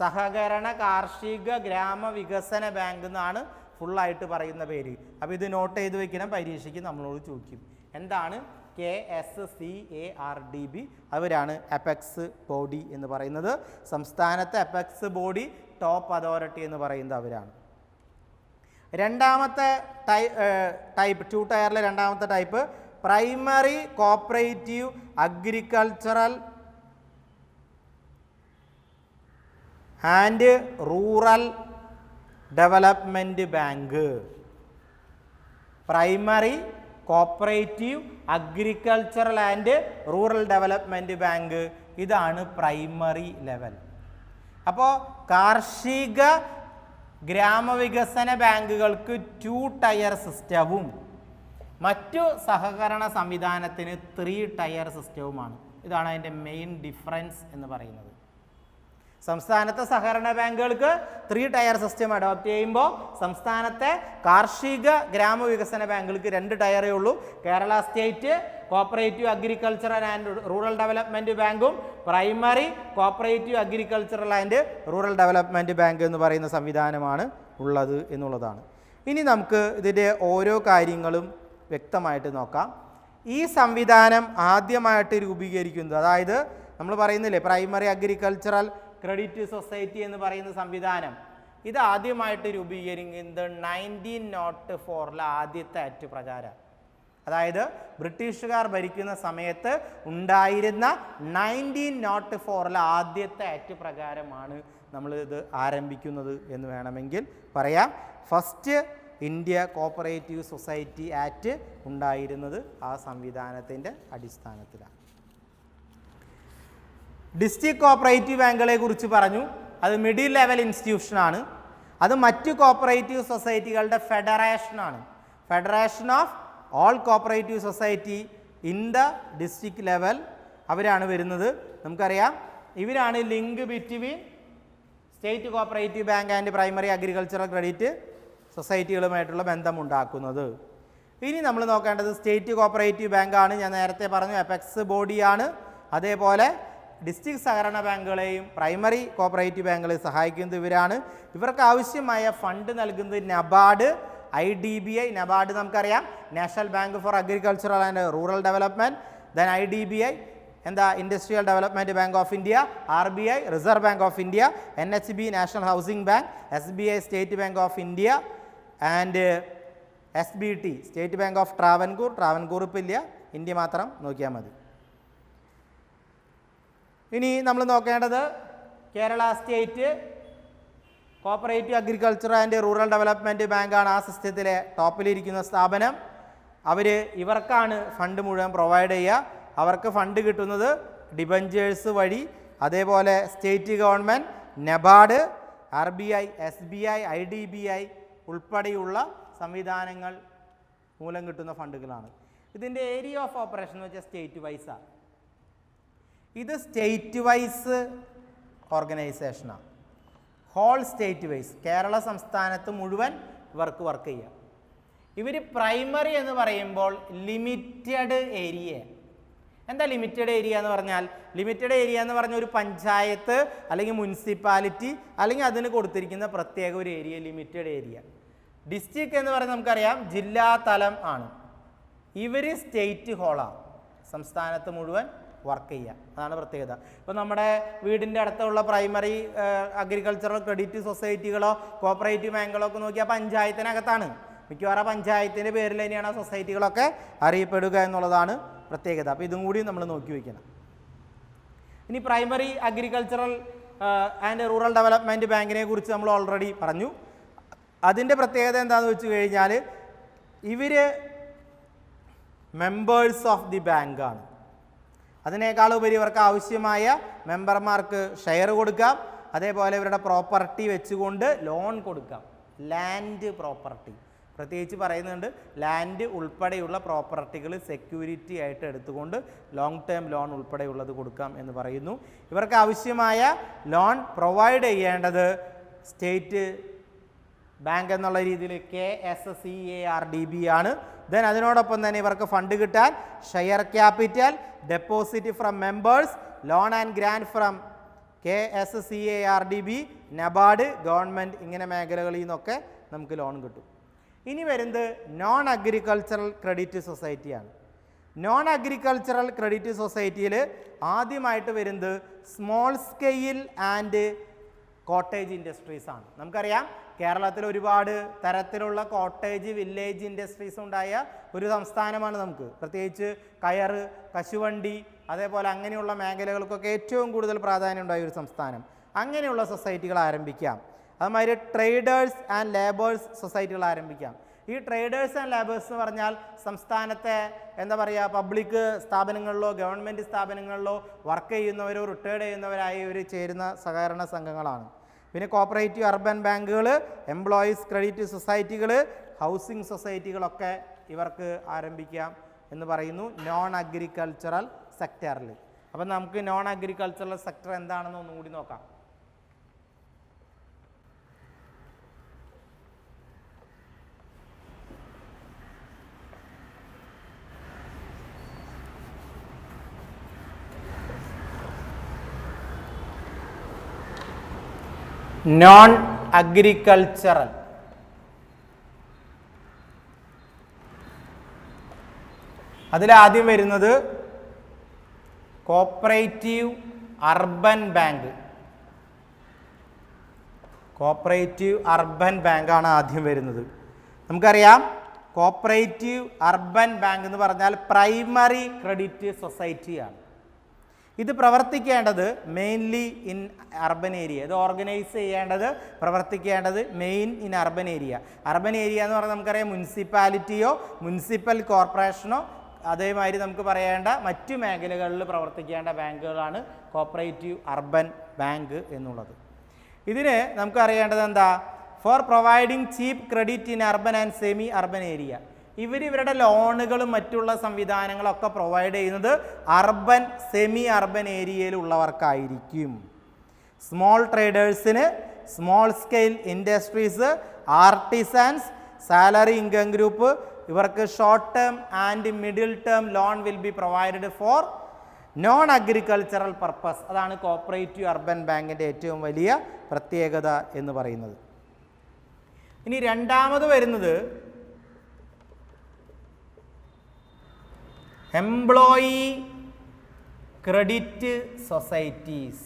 Speaker 1: സഹകരണ കാർഷിക ഗ്രാമവികസന ബാങ്ക് എന്നാണ് ഫുള്ളായിട്ട് പറയുന്ന പേര്. അപ്പോൾ ഇത് നോട്ട് ചെയ്ത് വയ്ക്കണം. പരീക്ഷയ്ക്ക് നമ്മളോട് ചോദിക്കും എന്താണ് KSCARDB. അവരാണ് അപെക്സ് ബോഡി എന്ന് പറയുന്നത്. സംസ്ഥാനത്തെ അപെക്സ് ബോഡി ടോപ്പ് അതോറിറ്റി എന്ന് പറയുന്നത് അവരാണ്. രണ്ടാമത്തെ ടൈപ്പ് 2 ടയറിലെ രണ്ടാമത്തെ type primary cooperative agricultural and rural development bank. Primary cooperative agricultural and rural development bank. ഇതാണ് പ്രൈമറി ലെവൽ. അപ്പോൾ കാർഷിക ഗ്രാമവികസന ബാങ്കുകൾക്ക് 2 ടയർ സിസ്റ്റവും മറ്റു സഹകരണ സംവിധാനത്തിന് 3 ടയർ സിസ്റ്റവുമാണ്. ഇതാണ് അതിൻ്റെ മെയിൻ ഡിഫറൻസ് എന്ന് പറയുന്നത്. സംസ്ഥാനത്തെ സഹകരണ ബാങ്കുകൾക്ക് 3 ടയർ സിസ്റ്റം അഡോപ്റ്റ് ചെയ്യുമ്പോൾ സംസ്ഥാനത്തെ കാർഷിക ഗ്രാമവികസന ബാങ്കുകൾക്ക് 2 ടയറേ ഉള്ളൂ. Kerala state cooperative agricultural and rural development ബാങ്കും primary cooperative agricultural and rural development bank എന്ന് പറയുന്ന സംവിധാനമാണ് ഉള്ളത് എന്നുള്ളതാണ്. ഇനി നമുക്ക് ഇതിൻ്റെ ഓരോ കാര്യങ്ങളും വ്യക്തമായിട്ട് നോക്കാം. ഈ സംവിധാനം ആദ്യമായിട്ട് രൂപീകരിക്കുന്നത്, അതായത് നമ്മൾ പറയുന്നില്ലേ പ്രൈമറി അഗ്രികൾച്ചറൽ ക്രെഡിറ്റ് സൊസൈറ്റി എന്ന് പറയുന്ന സംവിധാനം, ഇത് ആദ്യമായിട്ട് രൂപീകരിക്കുന്നത് 1904 ആദ്യത്തെ ആക്ട് പ്രകാരം. അതായത് ബ്രിട്ടീഷുകാർ ഭരിക്കുന്ന സമയത്ത് ഉണ്ടായിരുന്ന 1904 ആദ്യത്തെ ആക്ട് പ്രകാരമാണ് നമ്മളിത് ആരംഭിക്കുന്നത് എന്ന് വേണമെങ്കിൽ പറയാം. First India cooperative society act ഉണ്ടായിരുന്നത് ആ സംവിധാനത്തിൻ്റെ അടിസ്ഥാനത്തിലാണ്. ഡിസ്ട്രിക്ട് കോപ്പറേറ്റീവ് ബാങ്കുകളെ കുറിച്ച് പറഞ്ഞു. അത് മിഡിൽ ലെവൽ ഇൻസ്റ്റിറ്റ്യൂഷനാണ്. അത് മറ്റു കോപ്പറേറ്റീവ് സൊസൈറ്റികളുടെ ഫെഡറേഷനാണ്. Federation of all cooperative society in the district level അവരാണ് വരുന്നത്. നമുക്കറിയാം ഇവരാണ് link between state cooperative bank and primary agricultural credit സൊസൈറ്റികളുമായിട്ടുള്ള ബന്ധമുണ്ടാക്കുന്നത്. ഇനി നമ്മൾ നോക്കേണ്ടത് സ്റ്റേറ്റ് കോപ്പറേറ്റീവ് ബാങ്കാണ്. ഞാൻ നേരത്തെ പറഞ്ഞു അപെക്സ് ബോഡിയാണ്. അതേപോലെ ഡിസ്ട്രിക്ട് സഹകരണ ബാങ്കുകളെയും പ്രൈമറി കോപ്പറേറ്റീവ് ബാങ്കുകളെയും സഹായിക്കുന്നത് ഇവരാണ്. ഇവർക്ക് ആവശ്യമായ ഫണ്ട് നൽകുന്നത് നബാർഡ്, IDBI. നബാർഡ് നമുക്കറിയാം national bank for agricultural and rural development. Then IDBI എന്താ industrial development bank of India, RBI reserve bank of India, NHB national housing bank, SBI state bank of India and SBT state bank of Travancore ഇപ്പോൾ ഇല്ല, India മാത്രം നോക്കിയാൽ മതി. ഇനി നമ്മൾ നോക്കേണ്ടത് Kerala state cooperative agriculture and rural development ബാങ്കാണ് ആ സിസ്റ്റത്തിലെ ടോപ്പിലിരിക്കുന്ന സ്ഥാപനം. ഇവർക്കാണ് ഫണ്ട് മുഴുവൻ പ്രൊവൈഡ് ചെയ്യുക. അവർക്ക് ഫണ്ട് കിട്ടുന്നത് ഡിബഞ്ചേഴ്സ് വഴി, അതേപോലെ state government, NABARD, RBI, SBI, IDBI ഉൾപ്പെടെയുള്ള സംവിധാനങ്ങൾ മൂലം കിട്ടുന്ന ഫണ്ടുകളാണ്. ഇതിൻ്റെ ഏരിയ ഓഫ് ഓപ്പറേഷൻ എന്ന് വെച്ചാൽ സ്റ്റേറ്റ് വൈസാണ്. ഇത് സ്റ്റേറ്റ് വൈസ് ഓർഗനൈസേഷനാണ്. ഹോൾ സ്റ്റേറ്റ് വൈസ് കേരള സംസ്ഥാനത്ത് മുഴുവൻ ഇവർക്ക് വർക്ക് ചെയ്യുക. ഇവർ പ്രൈമറി എന്ന് പറയുമ്പോൾ ലിമിറ്റഡ് ഏരിയ. എന്താ ലിമിറ്റഡ് ഏരിയ എന്ന് പറഞ്ഞാൽ? ലിമിറ്റഡ് ഏരിയ എന്ന് പറഞ്ഞ ഒരു പഞ്ചായത്ത് അല്ലെങ്കിൽ മുനിസിപ്പാലിറ്റി അല്ലെങ്കിൽ അതിന് കൊടുത്തിരിക്കുന്ന പ്രത്യേക ഒരു ഏരിയ ലിമിറ്റഡ് ഏരിയ. ഡിസ്ട്രിക്ട് എന്ന് പറയുന്നത് നമുക്കറിയാം ജില്ലാ തലം ആണ്. ഇവർ സ്റ്റേറ്റ് ഹോളാണ്, സംസ്ഥാനത്ത് മുഴുവൻ വർക്ക് ചെയ്യുക. അതാണ് പ്രത്യേകത. ഇപ്പോൾ നമ്മുടെ വീടിൻ്റെ അടുത്തുള്ള പ്രൈമറി അഗ്രികൾച്ചറൽ ക്രെഡിറ്റ് സൊസൈറ്റികളോ കോപ്പറേറ്റീവ് ബാങ്കുകളോ ഒക്കെ നോക്കിയാൽ പഞ്ചായത്തിനകത്താണ്. മിക്കവാറും പഞ്ചായത്തിൻ്റെ പേരിൽ തന്നെയാണ് ആ സൊസൈറ്റികളൊക്കെ അറിയപ്പെടുക എന്നുള്ളതാണ് പ്രത്യേകത. അപ്പോൾ ഇതും കൂടി നമ്മൾ നോക്കി വയ്ക്കണം. ഇനി primary agricultural and rural development ബാങ്കിനെ കുറിച്ച് നമ്മൾ ഓൾറെഡി പറഞ്ഞു. അതിൻ്റെ പ്രത്യേകത എന്താണെന്ന് വെച്ച് കഴിഞ്ഞാൽ ഇവർ മെമ്പേഴ്സ് ഓഫ് ദി ബാങ്കാണ്. അതിനേക്കാളുപരി ഇവർക്ക് ആവശ്യമായ മെമ്പർമാർക്ക് ഷെയർ കൊടുക്കാം, അതേപോലെ ഇവരുടെ പ്രോപ്പർട്ടി വെച്ചുകൊണ്ട് ലോൺ കൊടുക്കാം. ലാൻഡ് പ്രോപ്പർട്ടി പ്രത്യേകിച്ച് പറയുന്നുണ്ട്. ലാൻഡ് ഉൾപ്പെടെയുള്ള പ്രോപ്പർട്ടികൾ സെക്യൂരിറ്റി ആയിട്ട് എടുത്തുകൊണ്ട് ലോങ് ടേം ലോൺ ഉൾപ്പെടെയുള്ളത് കൊടുക്കാം എന്ന് പറയുന്നു. ഇവർക്ക് ആവശ്യമായ ലോൺ പ്രൊവൈഡ് ചെയ്യേണ്ടത് സ്റ്റേറ്റ് ബാങ്ക് എന്നുള്ള രീതിയിൽ KSCARDB ആണ്. ദെൻ അതിനോടൊപ്പം തന്നെ ഇവർക്ക് ഫണ്ട് കിട്ടാൻ share capital, deposit from members, loan and grant from KSCARDB, NABARD, government, ഇങ്ങനെ മേഖലകളിൽ നിന്നൊക്കെ നമുക്ക് ലോൺ കിട്ടും. ഇനി വരുന്നത് നോൺ അഗ്രികൾച്ചറൽ ക്രെഡിറ്റ് സൊസൈറ്റിയാണ്. നോൺ അഗ്രികൾച്ചറൽ ക്രെഡിറ്റ് സൊസൈറ്റിയിൽ ആദ്യമായിട്ട് വരുന്നത് small scale and cottage industries ആണ്. നമുക്കറിയാം കേരളത്തിൽ ഒരുപാട് തരത്തിലുള്ള കോട്ടേജ് വില്ലേജ് ഇൻഡസ്ട്രീസ് ഉണ്ടായ ഒരു സംസ്ഥാനമാണ് നമുക്ക്. പ്രത്യേകിച്ച് കയറ്, കശുവണ്ടി, അതേപോലെ അങ്ങനെയുള്ള മേഖലകൾക്കൊക്കെ ഏറ്റവും കൂടുതൽ പ്രാധാന്യം ഉണ്ടായ ഒരു സംസ്ഥാനം. അങ്ങനെയുള്ള സൊസൈറ്റികൾ ആരംഭിക്കാം. അതുമാതിരി ട്രേഡേഴ്സ് ആൻഡ് ലേബേഴ്സ് സൊസൈറ്റികൾ ആരംഭിക്കാം. ഈ ട്രേഡേഴ്സ് ആൻഡ് ലേബേഴ്സ് എന്ന് പറഞ്ഞാൽ സംസ്ഥാനത്തെ എന്താ പറയുക പബ്ലിക് സ്ഥാപനങ്ങളിലോ ഗവൺമെൻറ് സ്ഥാപനങ്ങളിലോ വർക്ക് ചെയ്യുന്നവരോ റിട്ടയർഡ് ചെയ്യുന്നവരായി ഇവർ ചേരുന്ന സഹകരണ സംഘങ്ങളാണ്. പിന്നെ കോപ്പറേറ്റീവ് അർബൻ ബാങ്കുകൾ, എംപ്ലോയീസ് ക്രെഡിറ്റ് സൊസൈറ്റികൾ, ഹൗസിംഗ് സൊസൈറ്റികളൊക്കെ ഇവർക്ക് ആരംഭിക്കാം എന്ന് പറയുന്നു നോൺ അഗ്രികൾച്ചറൽ സെക്ടറിൽ. അപ്പം നമുക്ക് നോൺ അഗ്രികൾച്ചറൽ സെക്ടർ എന്താണെന്ന് ഒന്നുകൂടി നോക്കാം. നോൺ അഗ്രികൾച്ചറൽ അതിലാദ്യം വരുന്നത് cooperative urban bank. Cooperative urban ബാങ്കാണ് ആദ്യം വരുന്നത്. നമുക്കറിയാം കോപ്പറേറ്റീവ് അർബൻ ബാങ്ക് എന്ന് പറഞ്ഞാൽ പ്രൈമറി ക്രെഡിറ്റ് സൊസൈറ്റിയാണ്. ഇത് പ്രവർത്തിക്കേണ്ടത് മെയിൻലി ഇൻ അർബൻ ഏരിയ. ഇത് ഓർഗനൈസ് ചെയ്യേണ്ടത് പ്രവർത്തിക്കേണ്ടത് main in urban area. Urban area എന്ന് പറഞ്ഞാൽ നമുക്കറിയാം മുനിസിപ്പാലിറ്റിയോ മുനിസിപ്പൽ കോർപ്പറേഷനോ അതേമാതിരി നമുക്ക് പറയേണ്ട മറ്റു മേഖലകളിൽ പ്രവർത്തിക്കേണ്ട ബാങ്കുകളാണ് കോപ്പറേറ്റീവ് അർബൻ ബാങ്ക് എന്നുള്ളത്. ഇതിന് നമുക്ക് അറിയേണ്ടത് എന്താ? For providing cheap credit in urban and semi urban area. ഇവരുടെ ലോണുകളും മറ്റുള്ള സംവിധാനങ്ങളൊക്കെ പ്രൊവൈഡ് ചെയ്യുന്നത് അർബൻ സെമി അർബൻ ഏരിയയിലുള്ളവർക്കായിരിക്കും. സ്മോൾ ട്രേഡേഴ്സിന്, small scale industries, artisans, salary income group ഇവർക്ക് short term and middle term loan will be provided for non agricultural purpose. അതാണ് cooperative urban ബാങ്കിൻ്റെ ഏറ്റവും വലിയ പ്രത്യേകത എന്ന് പറയുന്നത്. ഇനി രണ്ടാമത് വരുന്നത് എംപ്ലോയി ക്രെഡിറ്റ് സൊസൈറ്റീസ്.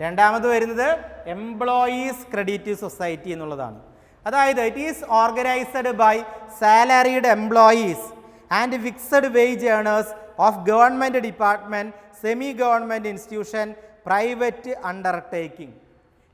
Speaker 1: രണ്ടാമത് വരുന്നത് എംപ്ലോയീസ് ക്രെഡിറ്റ് സൊസൈറ്റി എന്നുള്ളതാണ്. അതായത് it is organised by salaried employees and fixed wage earners of government department, semi government institution, private undertaking.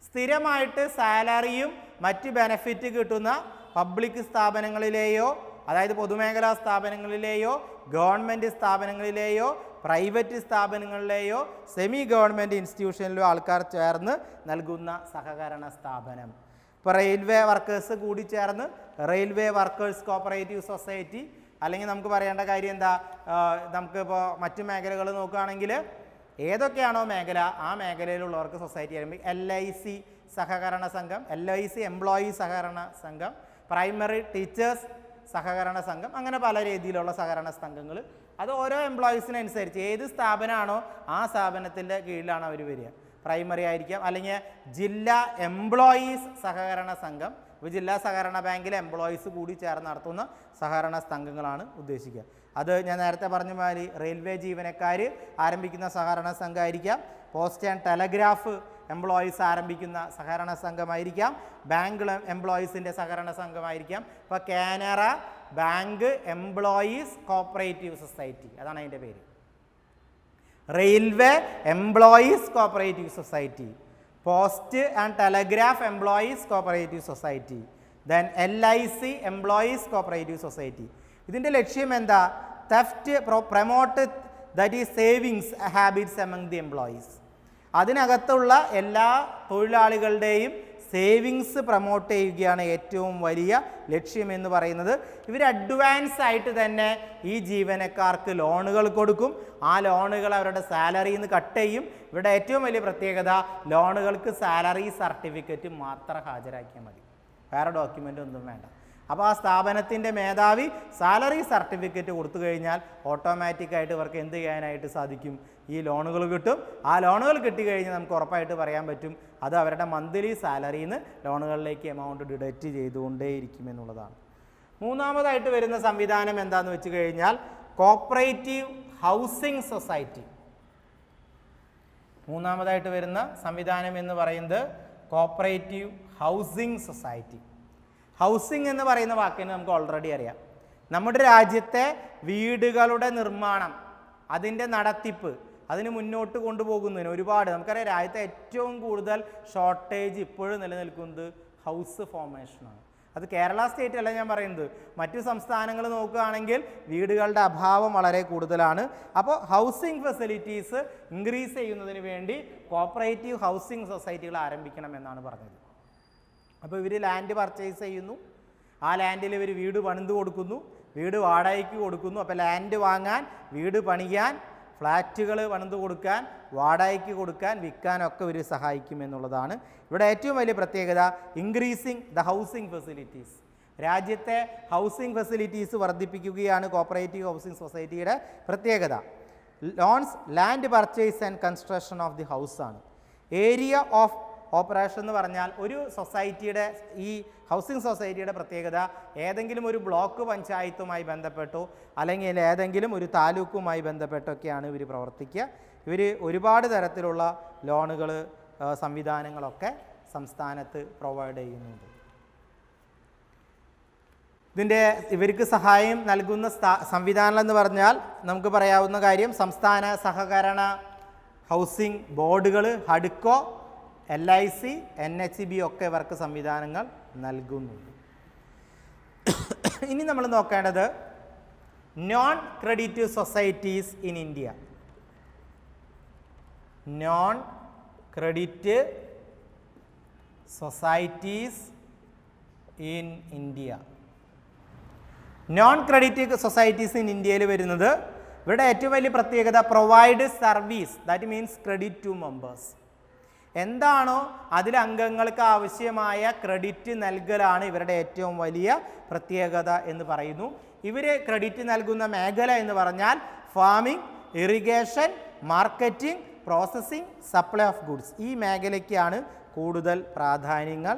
Speaker 1: സ്ഥിരമായിട്ട് സാലറിയും മറ്റ് ബെനഫിറ്റ് കിട്ടുന്ന പബ്ലിക് സ്ഥാപനങ്ങളിലെയോ, അതായത് പൊതുമേഖലാ സ്ഥാപനങ്ങളിലെയോ, ഗവൺമെൻറ് സ്ഥാപനങ്ങളിലെയോ, പ്രൈവറ്റ് സ്ഥാപനങ്ങളിലെയോ, സെമി ഗവൺമെൻറ് ഇൻസ്റ്റിറ്റ്യൂഷനിലോ ആൾക്കാർ ചേർന്ന് നൽകുന്ന സഹകരണ സ്ഥാപനം. ഇപ്പോൾ റെയിൽവേ വർക്കേഴ്സ് കൂടി ചേർന്ന് റെയിൽവേ വർക്കേഴ്സ് കോപ്പറേറ്റീവ് സൊസൈറ്റി, അല്ലെങ്കിൽ നമുക്ക് പറയേണ്ട കാര്യം എന്താ, നമുക്കിപ്പോൾ മറ്റു മേഖലകൾ നോക്കുകയാണെങ്കിൽ ഏതൊക്കെയാണോ മേഖല ആ മേഖലയിലുള്ളവർക്ക് സൊസൈറ്റി ആരംഭിക്കും. LIC സഹകരണ സംഘം, LIC എംപ്ലോയി സഹകരണ സംഘം, പ്രൈമറി ടീച്ചേഴ്സ് സഹകരണ സംഘം, അങ്ങനെ പല രീതിയിലുള്ള സഹകരണ സംഘങ്ങൾ. അത് ഓരോ എംപ്ലോയീസിനനുസരിച്ച് ഏത് സ്ഥാപനമാണോ ആ സ്ഥാപനത്തിൻ്റെ കീഴിലാണ് അവർ വരിക. പ്രൈമറി ആയിരിക്കാം, അല്ലെങ്കിൽ ജില്ലാ എംപ്ലോയീസ് സഹകരണ സംഘം, ഇപ്പോൾ ജില്ലാ സഹകരണ ബാങ്കിലെ എംപ്ലോയീസ് കൂടി ചേർന്ന് നടത്തുന്ന സഹകരണ സംഘങ്ങളാണ് ഉദ്ദേശിക്കുക. അത് ഞാൻ നേരത്തെ പറഞ്ഞ മാതിരി റെയിൽവേ ജീവനക്കാർ ആരംഭിക്കുന്ന സഹകരണ സംഘമായിരിക്കാം, പോസ്റ്റ് ആൻഡ് ടെലഗ്രാഫ് എംപ്ലോയീസ് ആരംഭിക്കുന്ന സഹകരണ സംഘമായിരിക്കാം, ബാങ്ക് എംപ്ലോയീസിൻ്റെ സഹകരണ സംഘമായിരിക്കാം. ഇപ്പോൾ Canara bank employees cooperative society, അതാണ് അതിൻ്റെ പേര്. Railway employees cooperative society, post and telegraph employees cooperative society, then LIC employees cooperative society. ഇതിൻ്റെ ലക്ഷ്യം എന്താ? Theft promote that is savings habits among the employees. അതിനകത്തുള്ള എല്ലാ തൊഴിലാളികളുടെയും സേവിങ്സ് പ്രൊമോട്ട് ചെയ്യുകയാണ് ഏറ്റവും വലിയ ലക്ഷ്യമെന്ന് പറയുന്നത്. ഇവർ അഡ്വാൻസ് ആയിട്ട് തന്നെ ഈ ജീവനക്കാർക്ക് ലോണുകൾ കൊടുക്കും. ആ ലോണുകൾ അവരുടെ സാലറിയിൽ നിന്ന് കട്ട് ചെയ്യും. ഇവിടെ ഏറ്റവും വലിയ പ്രത്യേകത, ലോണുകൾക്ക് സാലറി സർട്ടിഫിക്കറ്റ് മാത്രം ഹാജരാക്കിയാൽ മതി, വേറെ ഡോക്യുമെൻ്റ് ഒന്നും വേണ്ട. അപ്പോൾ ആ സ്ഥാപനത്തിൻ്റെ മേധാവി സാലറി സർട്ടിഫിക്കറ്റ് കൊടുത്തു കഴിഞ്ഞാൽ ഓട്ടോമാറ്റിക്കായിട്ട് ഇവർക്ക് എന്ത് ചെയ്യാനായിട്ട് സാധിക്കും? ഈ ലോണുകൾ കിട്ടും. ആ ലോണുകൾ കിട്ടിക്കഴിഞ്ഞാൽ നമുക്ക് ഉറപ്പായിട്ട് പറയാൻ പറ്റും അത് അവരുടെ മന്ത്ലി സാലറിയിൽ നിന്ന് ലോണുകളിലേക്ക് എമൗണ്ട് ഡിഡക്റ്റ് ചെയ്തുകൊണ്ടേയിരിക്കും എന്നുള്ളതാണ്. മൂന്നാമതായിട്ട് വരുന്ന സംവിധാനം എന്താണെന്ന് വെച്ച് കഴിഞ്ഞാൽ കോപ്പറേറ്റീവ് ഹൗസിംഗ് സൊസൈറ്റി. മൂന്നാമതായിട്ട് വരുന്ന സംവിധാനം എന്ന് പറയുന്നത് കോപ്പറേറ്റീവ് ഹൗസിംഗ് സൊസൈറ്റി. ഹൗസിംഗ് എന്ന് പറയുന്ന വാക്കിന് നമുക്ക് ഓൾറെഡി അറിയാം. നമ്മുടെ രാജ്യത്തെ വീടുകളുടെ നിർമ്മാണം, അതിൻ്റെ നടത്തിപ്പ്, അതിന് മുന്നോട്ട് കൊണ്ടുപോകുന്നതിന് ഒരുപാട് നമുക്കറിയാം. രാജ്യത്തെ ഏറ്റവും കൂടുതൽ ഷോർട്ടേജ് ഇപ്പോഴും നിലനിൽക്കുന്നത് ഹൗസ് ഫോർമേഷനാണ്. അത് കേരള സ്റ്റേറ്റ് അല്ല ഞാൻ പറയുന്നത്, മറ്റു സംസ്ഥാനങ്ങൾ നോക്കുകയാണെങ്കിൽ വീടുകളുടെ അഭാവം വളരെ കൂടുതലാണ്. അപ്പോൾ ഹൗസിംഗ് ഫെസിലിറ്റീസ് ഇൻക്രീസ് ചെയ്യുന്നതിന് വേണ്ടി കോപ്പറേറ്റീവ് ഹൗസിംഗ് സൊസൈറ്റികൾ ആരംഭിക്കണമെന്നാണ് പറഞ്ഞത്. അപ്പോൾ ഇവർ ലാൻഡ് പർച്ചേസ് ചെയ്യുന്നു, ആ ലാൻഡിൽ ഇവർ വീട് പണിത് കൊടുക്കുന്നു, വീട് വാടകയ്ക്ക് കൊടുക്കുന്നു. അപ്പോൾ ലാൻഡ് വാങ്ങാൻ, വീട് പണിയാൻ, ഫ്ലാറ്റുകൾ പണിത് കൊടുക്കാൻ, വാടകയ്ക്ക് കൊടുക്കാൻ, വിൽക്കാനൊക്കെ ഇവർ സഹായിക്കും എന്നുള്ളതാണ് ഇവിടെ ഏറ്റവും വലിയ പ്രത്യേകത. ഇൻക്രീസിങ് ദ ഹൗസിംഗ് ഫെസിലിറ്റീസ്, രാജ്യത്തെ ഹൗസിംഗ് ഫെസിലിറ്റീസ് വർദ്ധിപ്പിക്കുകയാണ് കോപ്പറേറ്റീവ് ഹൗസിംഗ് സൊസൈറ്റിയുടെ പ്രത്യേകത. Loans land purchase and construction of the house ആണ്. ഏരിയ ഓഫ് ഓപ്പറേഷൻ എന്ന് പറഞ്ഞാൽ ഒരു സൊസൈറ്റിയുടെ, ഈ ഹൗസിംഗ് സൊസൈറ്റിയുടെ പ്രത്യേകത ഏതെങ്കിലും ഒരു ബ്ലോക്ക് പഞ്ചായത്തുമായി ബന്ധപ്പെട്ടോ അല്ലെങ്കിൽ ഏതെങ്കിലും ഒരു താലൂക്കുമായി ബന്ധപ്പെട്ടൊക്കെയാണ് ഇവർ പ്രവർത്തിക്കുക. ഇവർ ഒരുപാട് തരത്തിലുള്ള ലോണുകൾ, സംവിധാനങ്ങളൊക്കെ സംസ്ഥാനത്ത് പ്രൊവൈഡ് ചെയ്യുന്നുണ്ട്. ഇവർക്ക് സഹായം നൽകുന്ന സംവിധാനം എന്ന് പറഞ്ഞാൽ നമുക്ക് പറയാവുന്ന കാര്യം, സംസ്ഥാന സഹകരണ ഹൗസിംഗ് ബോർഡുകൾ, ഹഡ്കോ, LIC, NHB ഒക്കെ ഇവർക്ക് സംവിധാനങ്ങൾ നൽകുന്നുണ്ട്. ഇനി നമ്മൾ നോക്കേണ്ടത് non credit societies in India. Non credit societies in India. Non credit societies in ഇന്ത്യയിൽ വരുന്നത്, ഇവരുടെ ഏറ്റവും വലിയ പ്രത്യേകത provide service, that means credit to members. എന്താണോ അതിൽ അംഗങ്ങൾക്ക് ആവശ്യമായ ക്രെഡിറ്റ് നൽകലാണ് ഇവരുടെ ഏറ്റവും വലിയ പ്രത്യേകത എന്ന് പറയുന്നു. ഇവർ ക്രെഡിറ്റ് നൽകുന്ന മേഖല എന്ന് പറഞ്ഞാൽ farming, irrigation, marketing, processing, supply of goods. ഈ മേഖലയ്ക്കാണ് കൂടുതൽ പ്രാധാന്യങ്ങൾ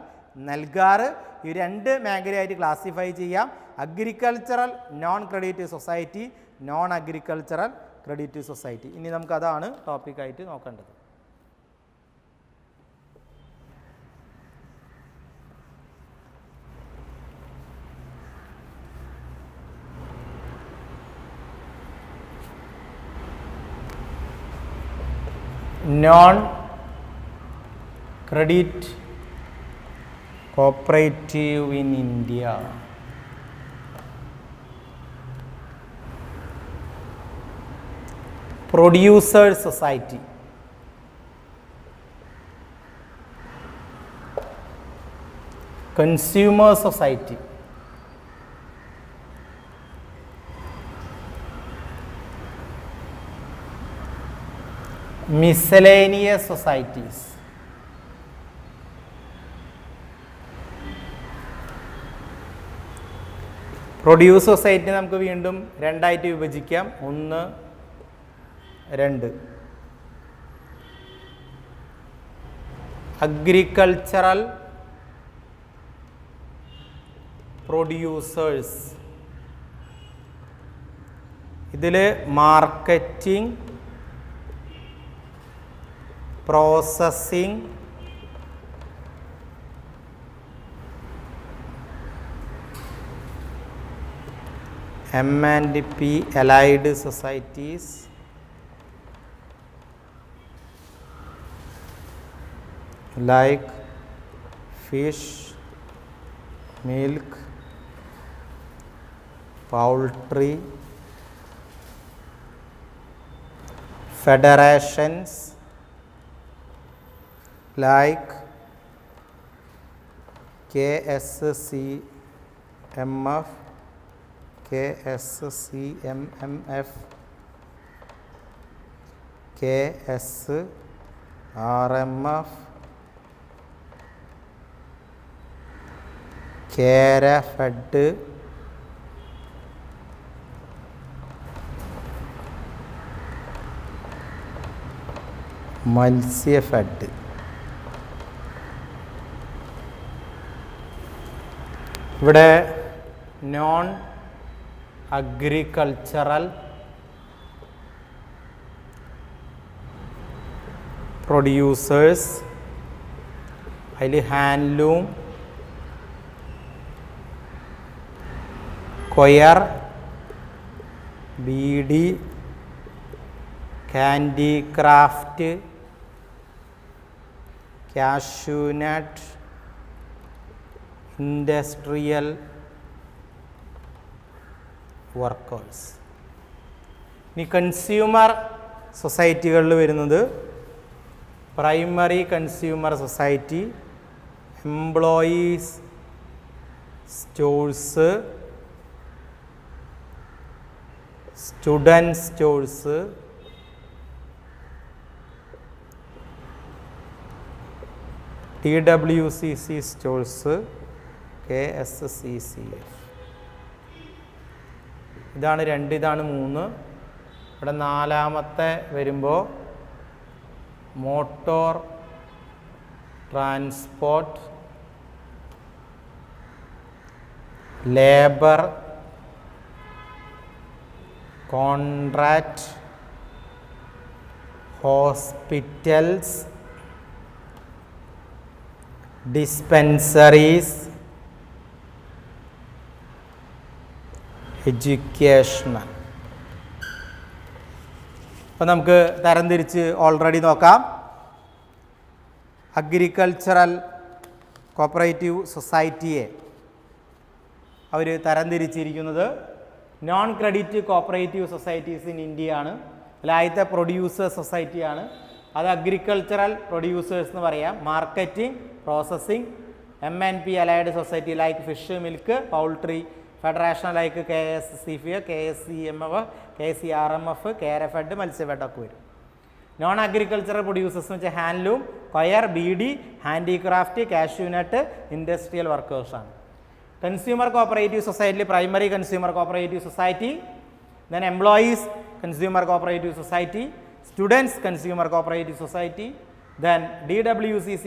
Speaker 1: നൽകാറ്. ഈ രണ്ട് മേഖലയായിട്ട് ക്ലാസിഫൈ ചെയ്യാം. Agricultural non credit society, non agricultural credit society. ഇനി നമുക്കതാണ് ടോപ്പിക്കായിട്ട് നോക്കേണ്ടത്. Non credit cooperative in India. Producer Society, Consumer Society, Miscellaneous Societies, produce society നമുക്ക് വീണ്ടും രണ്ടായിട്ട് വിഭജിക്കാം. 1, 2. അഗ്രികൾച്ചറൽ പ്രൊഡ്യൂസേഴ്സ്, ഇതിൽ marketing, processing, M&P allied societies, like fish, milk, poultry, federations like KSCMF, KSCMMF, KSRMF, Kerafed, Matsyafed. ഇവിടെ non agricultural producers, അതിൽ handloom, coir, beedi, handicraft, cashew nut, industrial workers. ഇനി consumer സൊസൈറ്റികളിൽ വരുന്നത് primary consumer society, employees stores, student stores, TWCC stores, KSCCF. ഇതാണ് 2, ഇതാണ് 3. ഇവിടെ 4ാമത്തെ വരുമ്പോൾ motor transport, labour contract, hospitals, dispensaries, educational. അപ്പോൾ നമുക്ക് തരംതിരിച്ച് ഓൾറെഡി നോക്കാം. അഗ്രികൾച്ചറൽ കോപ്പറേറ്റീവ് സൊസൈറ്റിയെ അവർ തരംതിരിച്ചിരിക്കുന്നത് non credit cooperative societies in India ആണ്. ആദ്യത്തെ പ്രൊഡ്യൂസർ സൊസൈറ്റിയാണ്. അത് അഗ്രികൾച്ചറൽ പ്രൊഡ്യൂസേഴ്സ് എന്ന് പറയാം. Marketing, processing, M&P allied society like fish, milk, poultry, federation like KSCF, KSCMF, KCRMF, KRFED, Matsyafed ഒക്കെ വരും. നോൺ അഗ്രികൾച്ചറൽ പ്രൊഡ്യൂസേഴ്സ് എന്ന് വെച്ചാൽ handloom, coir, beedi, handicraft, cashew nut, industrial വർക്കേഴ്സാണ്. കൺസ്യൂമർ കോപ്പറേറ്റീവ് സൊസൈറ്റിയിൽ primary consumer cooperative society, then employees consumer cooperative society, students consumer cooperative society, then DWCC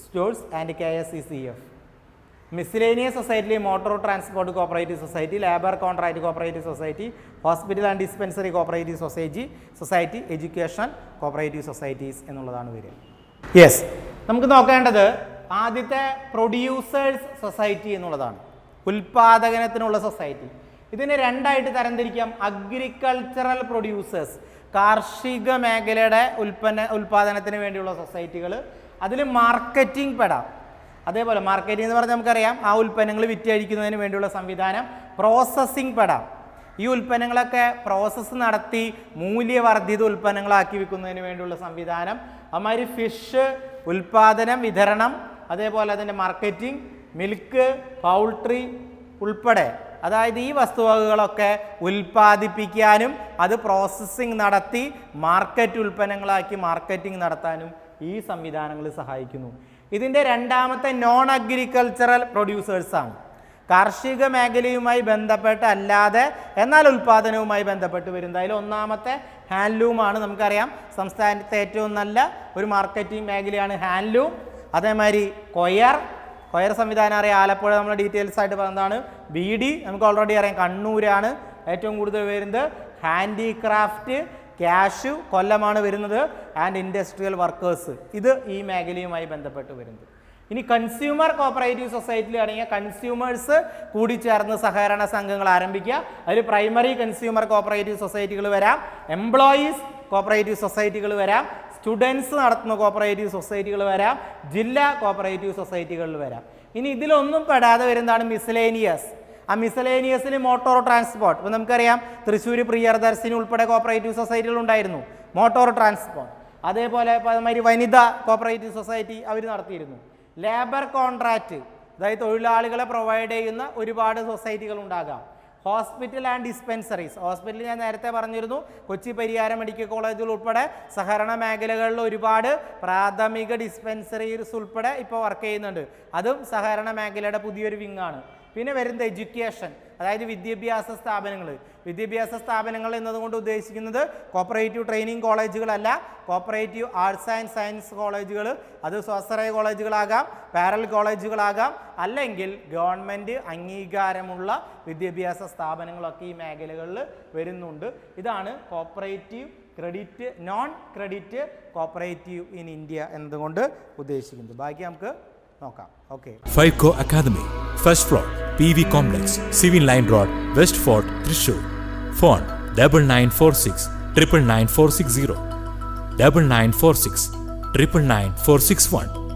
Speaker 1: stores and KSCCF. Miscellaneous society motor transport cooperative society, labour contract cooperative society, hospital and dispensary cooperative society, education cooperative societies എന്നുള്ളതാണ് വരിക. Yes, നമുക്ക് നോക്കേണ്ടത് ആദ്യത്തെ producers society എന്നുള്ളതാണ്, ഉൽപാദനത്തിനുള്ള society. ഇതിനെ രണ്ടായിട്ട് തരംതിരിക്കാം. Agricultural producers, കാർഷിക മേഖലയുടെ ഉൽപാദനത്തിന് വേണ്ടിയുള്ള സൊസൈറ്റികൾ. അതിൽ മാർക്കറ്റിംഗ് പെടാം. അതേപോലെ മാർക്കറ്റിംഗ് എന്ന് പറഞ്ഞാൽ നമുക്കറിയാം ആ ഉൽപ്പന്നങ്ങൾ വിറ്റഴിക്കുന്നതിന് വേണ്ടിയുള്ള സംവിധാനം. പ്രോസസ്സിംഗ് പെടാം. ഈ ഉൽപ്പന്നങ്ങളൊക്കെ പ്രോസസ്സ് നടത്തി മൂല്യവർദ്ധിത ഉൽപ്പന്നങ്ങളാക്കി വിൽക്കുന്നതിന് വേണ്ടിയുള്ള സംവിധാനം. അതുമാതിരി ഫിഷ് ഉൽപാദനം, വിതരണം, അതേപോലെ അതിൻ്റെ മാർക്കറ്റിംഗ്, മിൽക്ക്, പൗൾട്രി ഉൾപ്പെടെ, അതായത് ഈ വസ്തുവകകളൊക്കെ ഉൽപ്പാദിപ്പിക്കാനും അത് പ്രോസസ്സിംഗ് നടത്തി മാർക്കറ്റ് ഉൽപ്പന്നങ്ങളാക്കി മാർക്കറ്റിംഗ് നടത്താനും ഈ സംവിധാനങ്ങൾ സഹായിക്കുന്നു. ഇതിൻ്റെ രണ്ടാമത്തെ നോൺ അഗ്രികൾച്ചറൽ പ്രൊഡ്യൂസേഴ്സാണ്. കാർഷിക മേഖലയുമായി ബന്ധപ്പെട്ട് അല്ലാതെ എന്നാൽ ഉൽപ്പാദനവുമായി ബന്ധപ്പെട്ട് വരുന്നത്. അതിൽ ഒന്നാമത്തെ ഹാൻഡ്ലൂമാണ്. നമുക്കറിയാം സംസ്ഥാനത്തെ ഏറ്റവും നല്ല ഒരു മാർക്കറ്റിംഗ് മേഖലയാണ് ഹാൻഡ്ലൂം. അതേമാതിരി കൊയർ സംവിധാനം അറിയാം, ആലപ്പുഴ നമ്മൾ ഡീറ്റെയിൽസ് ആയിട്ട് പറഞ്ഞതാണ്. ബീഡി നമുക്ക് ഓൾറെഡി അറിയാം കണ്ണൂരാണ് ഏറ്റവും കൂടുതൽ വരുന്നത്. ഹാൻഡിക്രാഫ്റ്റ്, ക്യാഷ് കൊല്ലമാണ് വരുന്നത്. ആൻഡ് ഇൻഡസ്ട്രിയൽ വർക്കേഴ്സ്, ഇത് ഈ മേഖലയുമായി ബന്ധപ്പെട്ട് വരുന്നത്. ഇനി കൺസ്യൂമർ കോപ്പറേറ്റീവ് സൊസൈറ്റിയിലാണെങ്കിൽ കൺസ്യൂമേഴ്സ് കൂടി ചേർന്ന് സഹകരണ സംഘങ്ങൾ ആരംഭിക്കുക. അതിൽ പ്രൈമറി കൺസ്യൂമർ കോപ്പറേറ്റീവ് സൊസൈറ്റികൾ വരാം, എംപ്ലോയീസ് കോപ്പറേറ്റീവ് സൊസൈറ്റികൾ വരാം, സ്റ്റുഡൻസ് നടത്തുന്ന കോപ്പറേറ്റീവ് സൊസൈറ്റികൾ വരാം, ജില്ലാ കോപ്പറേറ്റീവ് സൊസൈറ്റികളിൽ വരാം. ഇനി ഇതിലൊന്നും പെടാതെ വരുന്നതാണ് മിസ്ലേനിയസ്. ആ മിസ്ലേനിയസിൽ മോട്ടോർ ട്രാൻസ്പോർട്ട്. ഇപ്പോൾ നമുക്കറിയാം തൃശ്ശൂർ പ്രിയദർശിനി ഉൾപ്പെടെ കോപ്പറേറ്റീവ് സൊസൈറ്റികൾ ഉണ്ടായിരുന്നു, മോട്ടോർ ട്രാൻസ്പോർട്ട്. അതേപോലെ അതുമാതിരി വനിതാ കോപ്പറേറ്റീവ് സൊസൈറ്റി അവർ നടത്തിയിരുന്നു. ലേബർ കോൺട്രാക്റ്റ്, അതായത് തൊഴിലാളികളെ പ്രൊവൈഡ് ചെയ്യുന്ന ഒരുപാട് സൊസൈറ്റികൾ ഉണ്ടാകാം. ഹോസ്പിറ്റൽ ആൻഡ് ഡിസ്പെൻസറീസ്, ഹോസ്പിറ്റൽ ഞാൻ നേരത്തെ പറഞ്ഞിരുന്നു, കൊച്ചി പരിയാരം മെഡിക്കൽ കോളേജുകൾ ഉൾപ്പെടെ സഹകരണ മേഖലകളിൽ ഒരുപാട് പ്രാഥമിക ഡിസ്പെൻസറീസ് ഉൾപ്പെടെ ഇപ്പോൾ വർക്ക് ചെയ്യുന്നുണ്ട്. അതും സഹകരണ മേഖലയുടെ പുതിയൊരു വിങ്ങാണ്. പിന്നെ വരുന്നത് എഡ്യൂക്കേഷൻ, അതായത് വിദ്യാഭ്യാസ സ്ഥാപനങ്ങൾ എന്നതുകൊണ്ട് ഉദ്ദേശിക്കുന്നത് കോപ്പറേറ്റീവ് ട്രെയിനിങ് കോളേജുകളല്ല, കോപ്പറേറ്റീവ് ആർട്സ് ആൻഡ് സയൻസ് കോളേജുകൾ. അത് സ്വാശ്രയ കോളേജുകളാകാം, പാരലൽ കോളേജുകളാകാം, അല്ലെങ്കിൽ ഗവൺമെൻറ് അംഗീകാരമുള്ള വിദ്യാഭ്യാസ സ്ഥാപനങ്ങളൊക്കെ ഈ മേഖലകളിൽ വരുന്നുണ്ട്. ഇതാണ് cooperative credit, non credit cooperative in India എന്നതുകൊണ്ട് ഉദ്ദേശിക്കുന്നത്. ബാക്കി നമുക്ക് നോക്കാം. Okay.
Speaker 2: Fyco academy, first floor, PV complex, civil line road, west fort, Thrissur. Phone 9946 999 460, 9946 999 461.